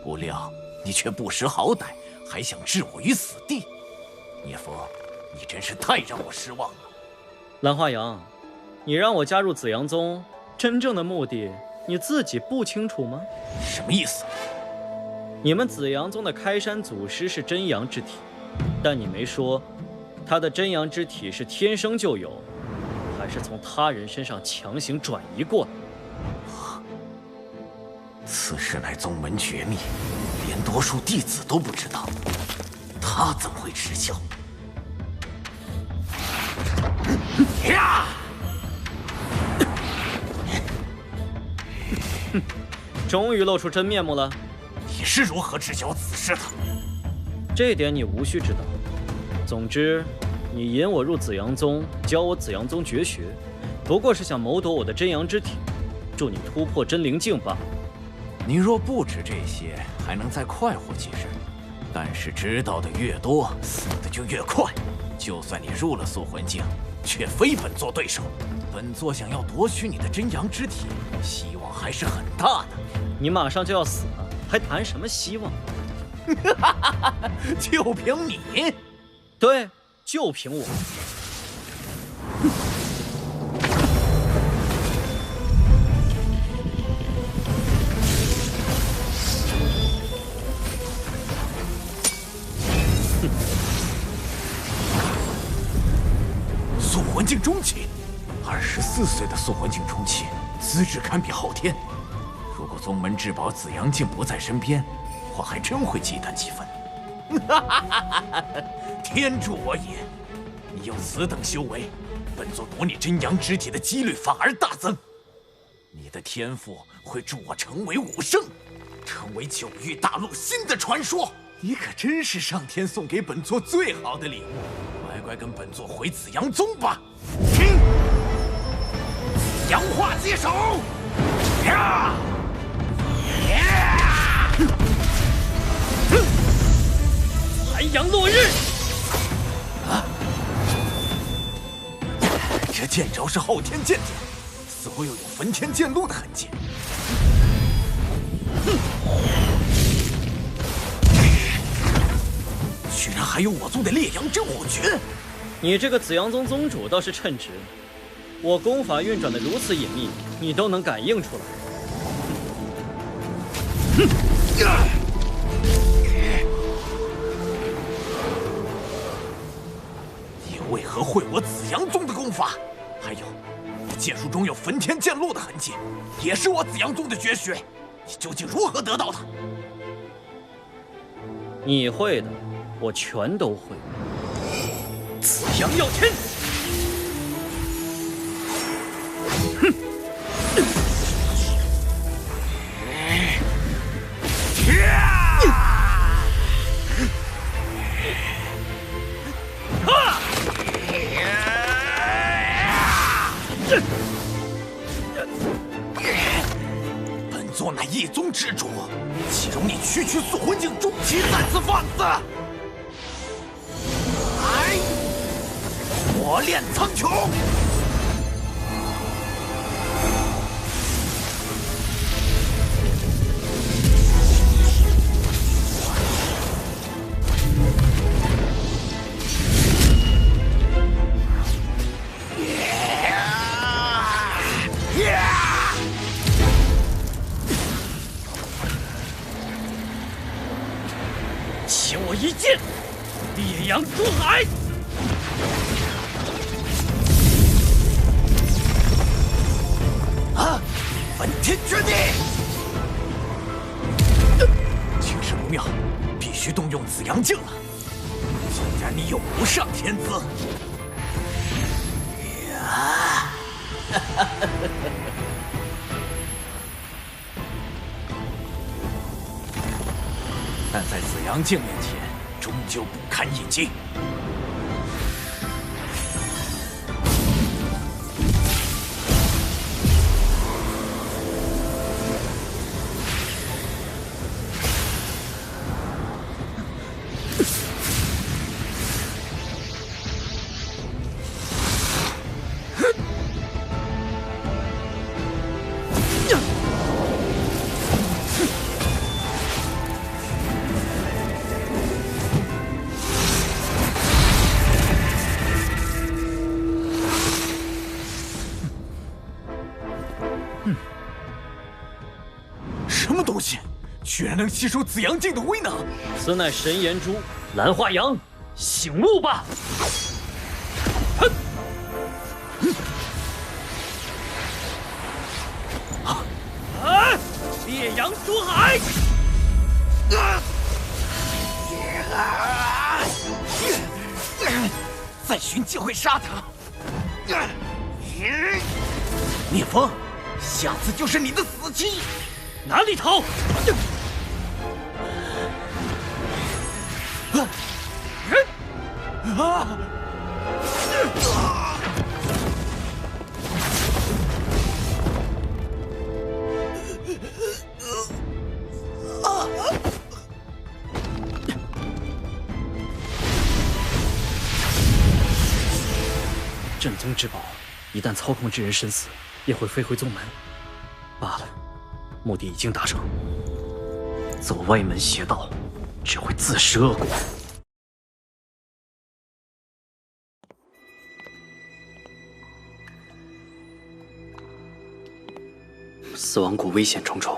不料你却不识好歹，还想置我于死地。聂风，你真是太让我失望了。蓝花阳，你让我加入紫阳宗，真正的目的你自己不清楚吗？什么意思？你们紫阳宗的开山祖师是真阳之体，但你没说他的真阳之体是天生就有，还是从他人身上强行转移过来？此事乃宗门绝密，连多数弟子都不知道，他怎会知晓？呀！终于露出真面目了。你是如何知晓此事的？这点你无需知道。总之，你引我入紫阳宗，教我紫阳宗绝学，不过是想谋夺我的真阳之体。助你突破真灵境罢了。你若不知这些，还能再快活几日。但是知道的越多，死的就越快。就算你入了塑魂境，却非本座对手。本座想要夺取你的真阳之体，希望还是很大的。你马上就要死了，还谈什么希望？就凭你？对，就凭我。塑魂境中期，24岁的塑魂境中期，资质堪比昊天。如果宗门至宝紫阳镜不在身边，我还真会忌惮几分。天助我也！你有此等修为，本座夺你真阳之体的几率反而大增。你的天赋会助我成为武圣，成为九域大陆新的传说。你可真是上天送给本座最好的礼物。乖乖跟本座回紫阳宗吧！紫阳化接手！呀！残阳落日！啊！这剑招是昊天剑典，似乎又有焚天剑路的痕迹。居然还有我宗的烈阳真火诀！你这个紫阳宗宗主倒是称职，我功法运转的如此隐秘，你都能感应出来。你为何会我紫阳宗的功法？还有，你剑术中有焚天剑路的痕迹，也是我紫阳宗的绝学。你究竟如何得到的？你会的，我全都会。紫阳耀天！哼！本座乃一宗之主，岂容你区区塑魂境中期再次放肆！来，磨练苍穹！请我一剑，烈阳出海！啊！焚天绝地！情势不妙，必须动用紫阳镜了。既然你有无上天资，呀！但在紫阳镜面前，终究不堪一击。什么东西，居然能吸收紫阳镜的威能？此乃神炎珠，蓝化阳，醒悟吧！哼！啊！烈阳出海！再寻机会杀他！聂风，下次就是你的死期！哪里逃？啊！宗之宝，一旦操控之人身死，也会飞回宗门。罢了，目的已经达成。走歪门邪道，只会自食恶果。死亡谷危险重重，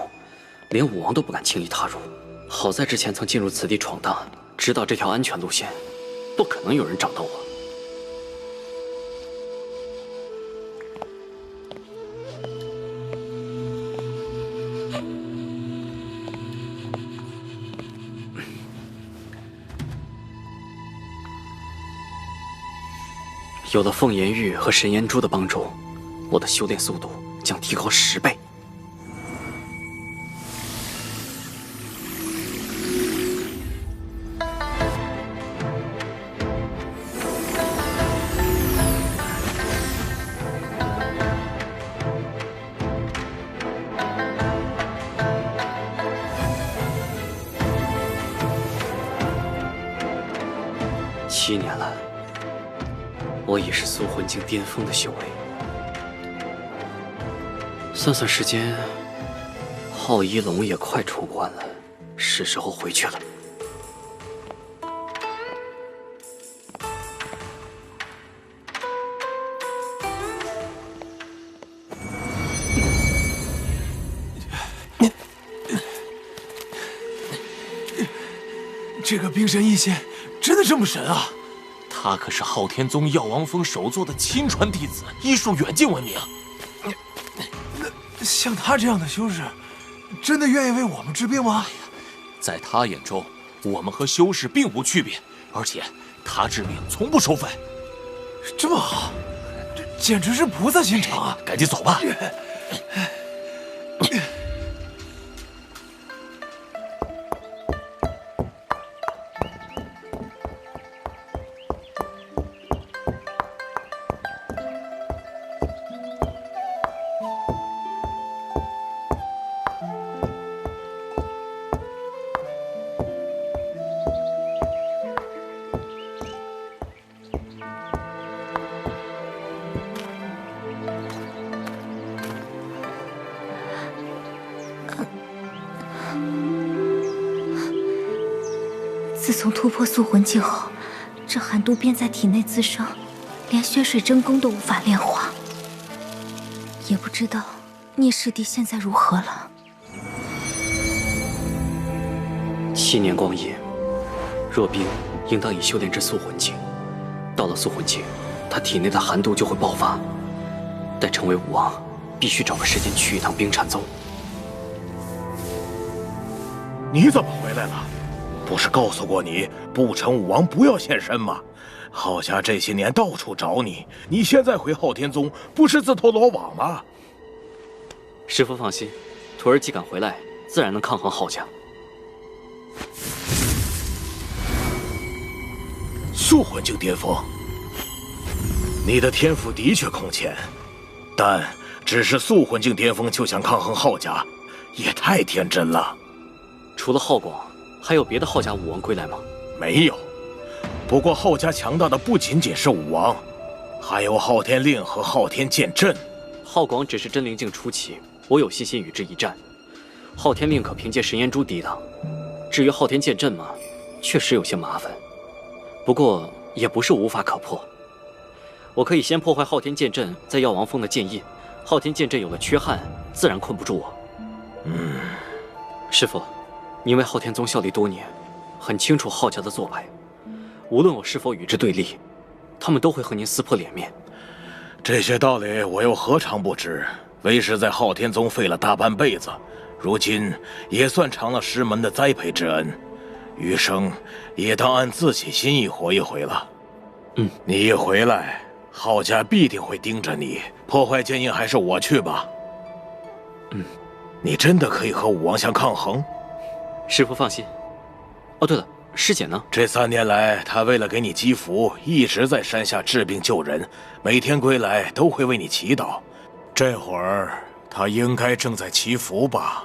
连武王都不敢轻易踏入。好在之前曾进入此地闯荡，知道这条安全路线，不可能有人找到我。有了凤炎玉和神炎珠的帮助，我的修炼速度将提高10倍。7年了。我已是塑魂境巅峰的修为，算算时间，浩一龙也快出关了，是时候回去了。这个冰神一仙真的这么神啊？他可是昊天宗药王峰首座的亲传弟子，医术远近闻名。那像他这样的修士，真的愿意为我们治病吗？在他眼中，我们和修士并无区别，而且他治病从不收费。这么好，这简直是菩萨心肠啊！赶紧走吧。自从突破塑魂境后，这寒毒便在体内滋生，连血水真功都无法炼化。也不知道聂师弟现在如何了。7年光阴，若冰应当已修炼至塑魂境。到了塑魂境，他体内的寒毒就会爆发。待成为武王，必须找个时间去一趟冰禅宗。你怎么回来了？不是告诉过你不成武王不要现身吗？浩家这些年到处找你，你现在回昊天宗不是自投罗网吗？师父放心，徒儿既敢回来，自然能抗衡浩家。塑魂境巅峰，你的天赋的确空前，但只是塑魂境巅峰就想抗衡浩家，也太天真了。除了浩广，还有别的浩家武王归来吗？没有。不过浩家强大的不仅仅是武王，还有昊天令和昊天剑阵。浩广只是真灵境初期，我有信心与之一战。昊天令可凭借神炎珠抵挡，至于昊天剑阵嘛，确实有些麻烦。不过也不是无法可破。我可以先破坏昊天剑阵在药王峰的剑印，昊天剑阵有了缺憾，自然困不住我。师父，您为昊天宗效力多年，很清楚浩家的做派。无论我是否与之对立，他们都会和您撕破脸面。这些道理我又何尝不知？为师在昊天宗费了大半辈子，如今也算偿了师门的栽培之恩，余生也当按自己心意活一回了。你一回来，浩家必定会盯着你。破坏剑印还是我去吧。你真的可以和武王相抗衡？师父放心。哦，对了，师姐呢？这3年来，她为了给你积福，一直在山下治病救人，每天归来都会为你祈祷。这会儿，她应该正在祈福吧？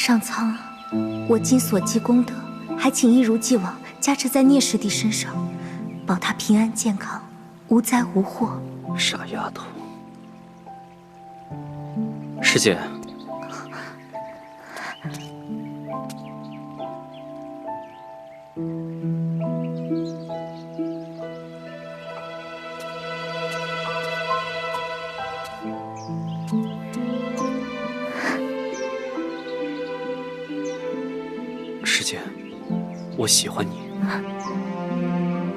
上苍，我今所积功德，还请一如既往加持在聂师弟身上，保他平安健康，无灾无祸。傻丫头，师姐。师姐，我喜欢你。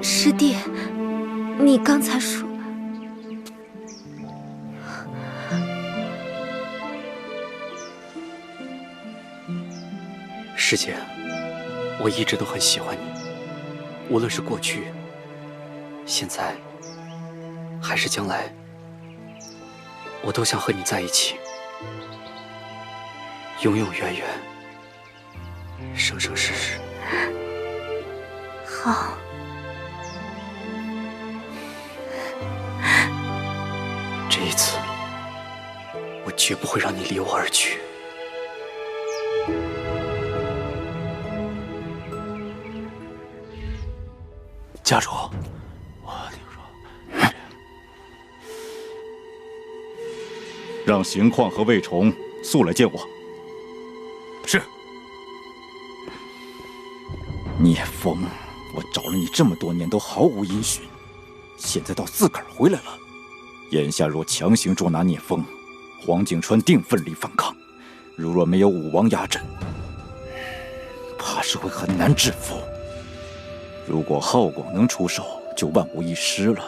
师弟，你刚才说……师姐，我一直都很喜欢你，无论是过去、现在，还是将来，我都想和你在一起，永永远远。生生世世。好。这一次，我绝不会让你离我而去。家主，我听说，让邢旷和魏崇速来见我。是。聂风，我找了你这么多年都毫无音讯，现在倒自个儿回来了。眼下若强行捉拿聂风，黄景川定奋力反抗。若没有武王压阵，怕是会很难制服。如果浩广能出手，就万无一失了。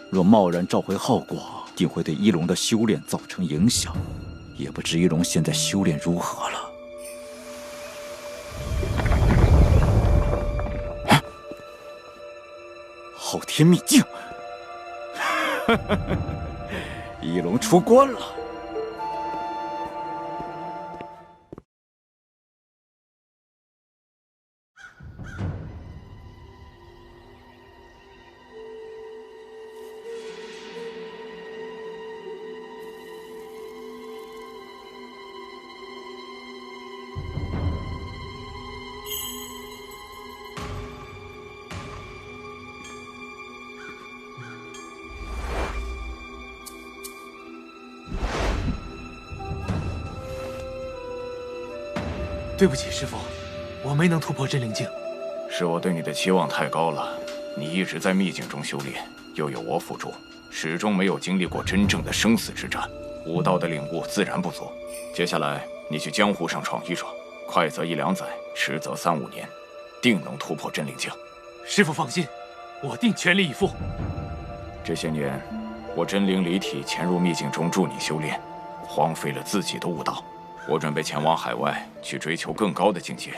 若贸然召回浩广，定会对一龙的修炼造成影响。也不知一龙现在修炼如何了。昊天秘境，一龙出关了。对不起，师父，我没能突破真灵境。是我对你的期望太高了。你一直在秘境中修炼，又有我辅助，始终没有经历过真正的生死之战，武道的领悟自然不足。接下来你去江湖上闯一闯，快则1、2载，迟则3、5年，定能突破真灵境。师父放心，我定全力以赴。这些年，我真灵离体潜入秘境中助你修炼，荒废了自己的武道。我准备前往海外去追求更高的境界，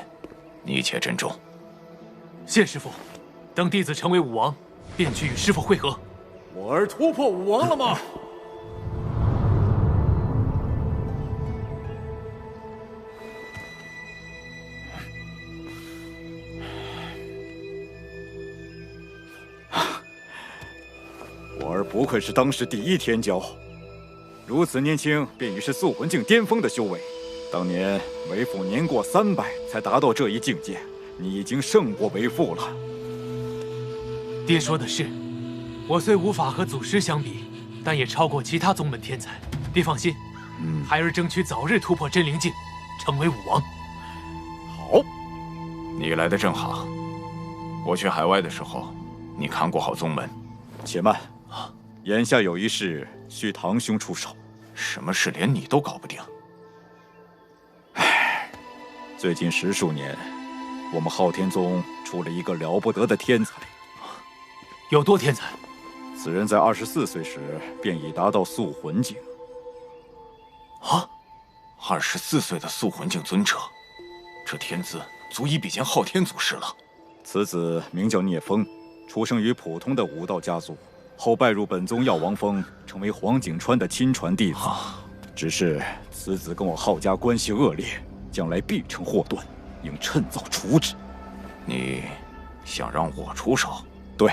你且珍重。谢师父，等弟子成为武王，便去与师父会合。我儿突破武王了吗？我儿不愧是当时第1天骄，如此年轻便已是素魂境巅峰的修为。当年为父年过300才达到这一境界，你已经胜过为父了。爹说的是，我虽无法和祖师相比，但也超过其他宗门天才。爹放心，孩儿争取早日突破真灵境，成为武王。好，你来的正好。我去海外的时候，你看过好宗门。且慢，眼下有一事需堂兄出手。什么事连你都搞不定？最近10数年，我们昊天宗出了一个了不得的天才。有多天才？此人在24岁时便已达到素魂境。啊，24岁的素魂境尊者，这天资足以比肩昊天祖师了。此子名叫聂风，出生于普通的武道家族，后拜入本宗药王峰，成为黄景川的亲传弟子。只是此子跟我昊家关系恶劣，将来必成祸端，应趁早除之。你想让我出手？对，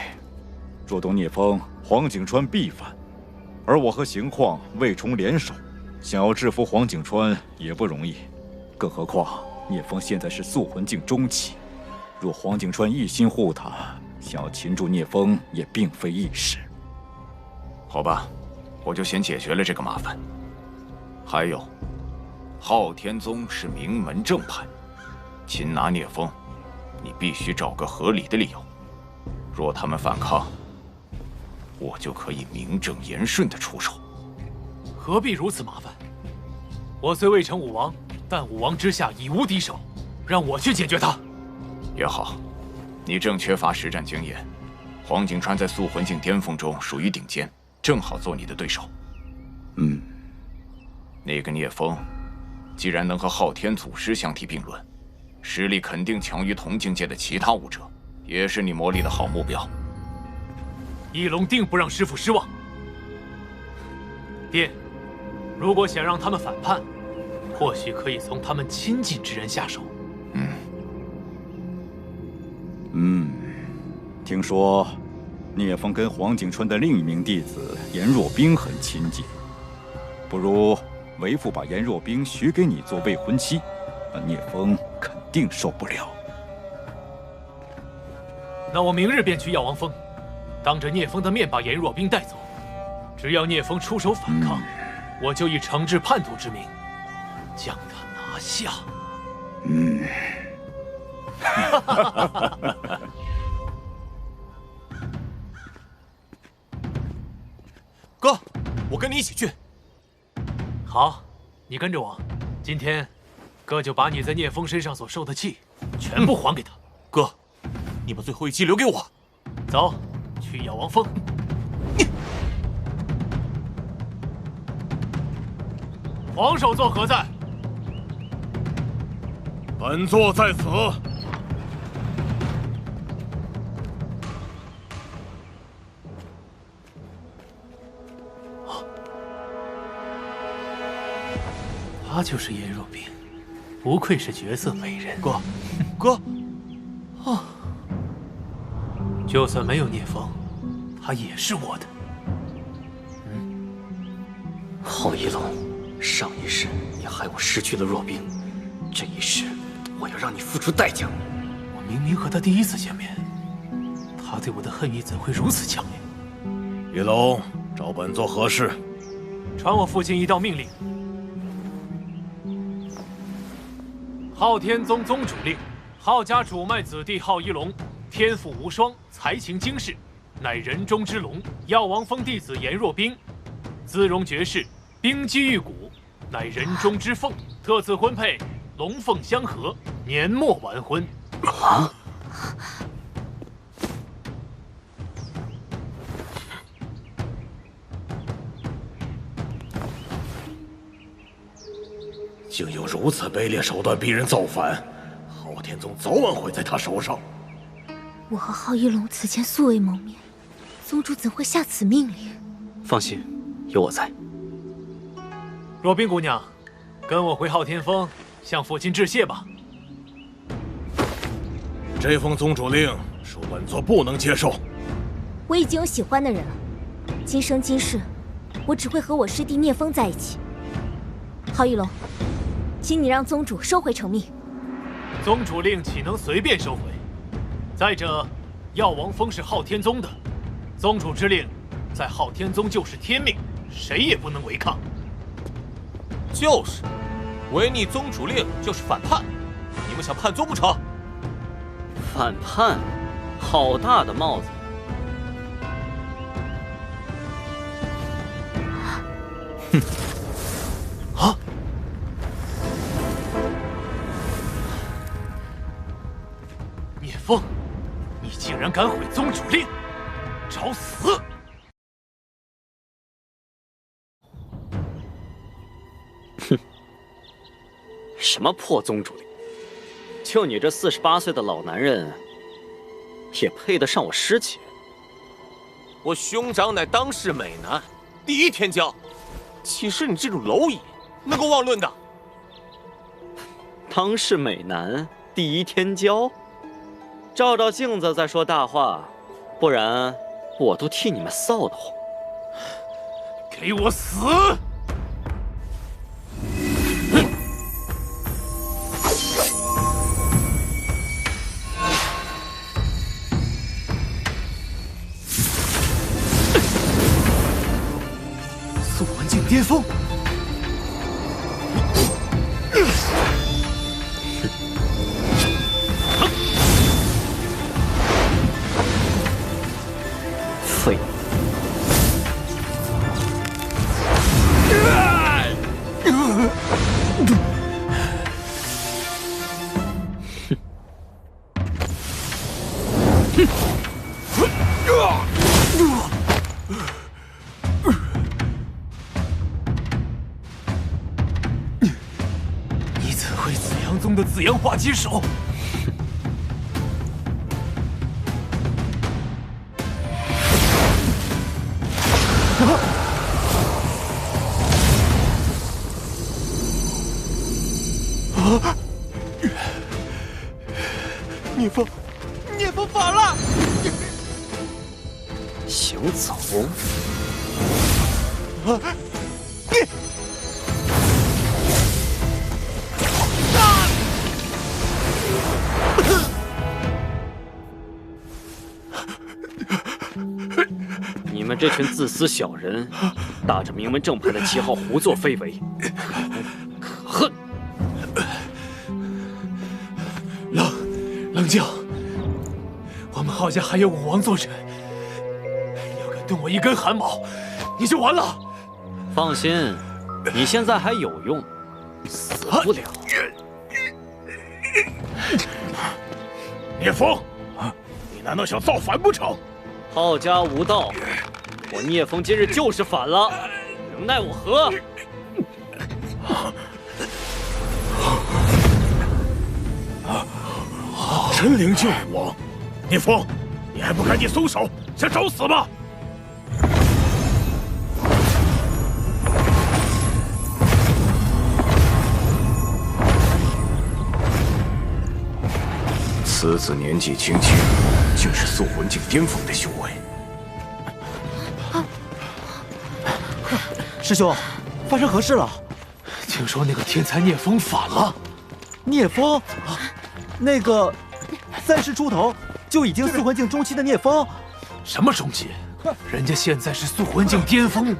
若动聂风，黄景川必反，而我和邢旷、魏崇联手，想要制服黄景川也不容易。更何况聂风现在是塑魂境中期，若黄景川一心护他，想要擒住聂风也并非易事。好吧，我就先解决了这个麻烦。还有，昊天宗是名门正派，擒拿聂风，你必须找个合理的理由。若他们反抗，我就可以名正言顺地出手。何必如此麻烦？我虽未成武王，但武王之下已无敌手，让我去解决他。也好，你正缺乏实战经验，黄景川在塑魂境巅峰中属于顶尖，正好做你的对手。那个聂风，既然能和昊天祖师相提并论，实力肯定强于同境界的其他武者，也是你磨砺的好目标。翼龙定不让师父失望。爹，如果想让他们反叛，或许可以从他们亲近之人下手。听说聂风跟黄景川的另一名弟子颜若冰很亲近，不如为父把颜若冰许给你做未婚妻，那聂风肯定受不了。那我明日便去药王峰，当着聂风的面把颜若冰带走。只要聂风出手反抗，我就以惩治叛徒之名将他拿下。哥，我跟你一起去。好，你跟着我。今天，哥就把你在聂风身上所受的气全部还给他。哥，你把最后一击留给我。走，去药王峰。黄首座何在？本座在此。他就是颜若冰，不愧是绝色美人。哥，就算没有聂风，他也是我的。昊一龙，上一世你害我失去了若冰，这一世我要让你付出代价。我明明和他第一次见面，他对我的恨意怎会如此强烈？玉龙，找本座何事？传我父亲一道命令。昊天宗宗主令，昊家主脉子弟昊一龙，天赋无双，才情惊世，乃人中之龙。药王峰弟子颜若冰，姿容绝世，冰肌玉骨，乃人中之凤。特此婚配，龙凤相合，年末完婚。竟有如此卑劣手段逼人造反，昊天宗早晚会在他手上。我和昊一龙此前素未谋面，宗主怎会下此命令？放心，有我在。若冰姑娘，跟我回昊天峰，向父亲致谢吧。这封宗主令，恕本座不能接受。我已经有喜欢的人了，今生今世，我只会和我师弟聂风在一起。昊一龙，请你让宗主收回成命。宗主令岂能随便收回？再者，药王峰是昊天宗的，宗主之令，在昊天宗就是天命，谁也不能违抗。就是，违逆宗主令就是反叛，你们想叛宗不成？反叛，好大的帽子！哼！啊！聂风，你竟然敢毁宗主令，找死！哼！什么破宗主令？就你这48岁的老男人，也配得上我师姐？我兄长乃当世美男，第一天骄，岂是你这种蝼蚁能够妄论的？当世美男，第一天骄，照照镜子再说大话，不然我都替你们臊得慌。给我死！锋。废物！你怎会紫阳宗的紫阳化机手？聂风反了！想走？你们这群自私小人，打着名门正派的旗号胡作非为，可恨！冷静，我们浩家还有武王坐镇，要敢动我一根汗毛，你就完了。放心，你现在还有用，死不了。聂风，你难道想造反不成？浩家无道，我聂风今日就是反了，能奈我何？真灵救我！聂风，你还不赶紧松手，想找死吗？此子年纪轻轻，竟是塑魂境巅峰的修为。师兄，发生何事了？听说那个天才聂风反了。聂风，那个30出头就已经塑魂境中期的聂风，什么中期？人家现在是塑魂境巅峰。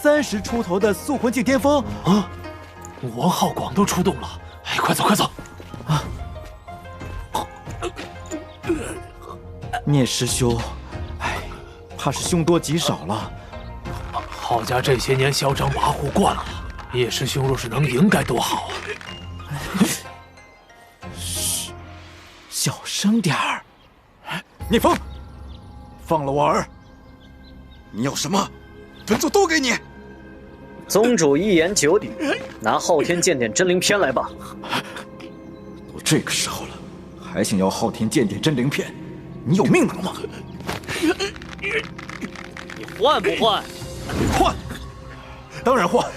30出头的塑魂境巅峰啊！武王浩广都出动了，哎，快走快走！啊！聂师兄，哎，怕是凶多吉少了。浩家这些年嚣张跋扈惯了，聂师兄若是能赢该多好啊！嘘，小声点儿。聂风，放了我儿。你要什么，本座都给你。宗主一言九鼎，拿昊天剑典真灵篇来吧。都这个时候了，还想要昊天剑典真灵篇？你有命拿吗？你换不换？换，当然换。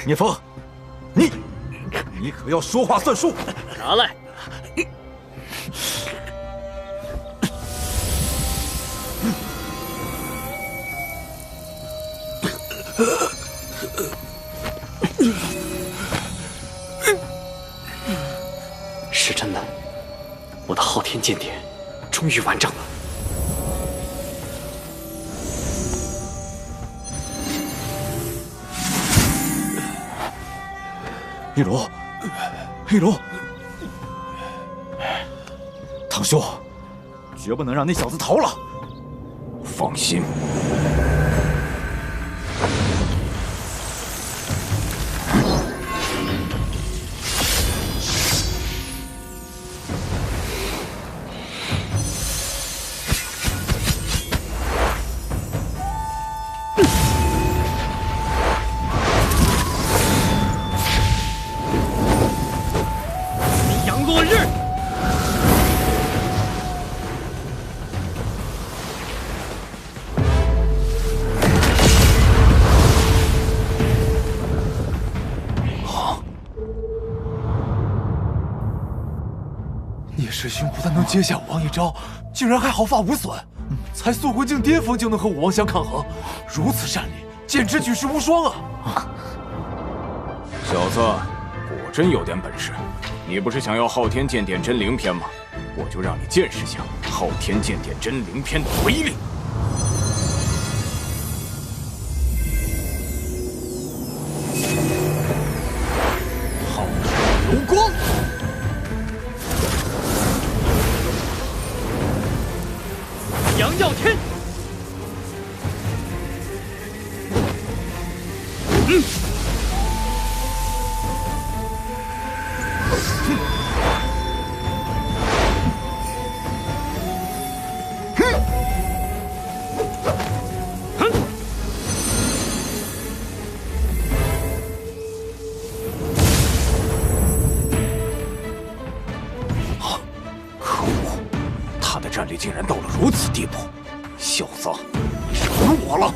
聂风，你可要说话算数。拿来。是真的，我的昊天剑典终于完整了。玉茹，玉茹，堂兄，绝不能让那小子逃了。放心。师兄不但能接下武王一招，竟然还毫发无损。才塑魂境巅峰就能和武王相抗衡，如此战力，简直举世无双啊！小子，果真有点本事。你不是想要昊天剑典真灵篇吗？我就让你见识下昊天剑典真灵篇的威力。战力竟然到了如此地步，小子，你惹怒我了！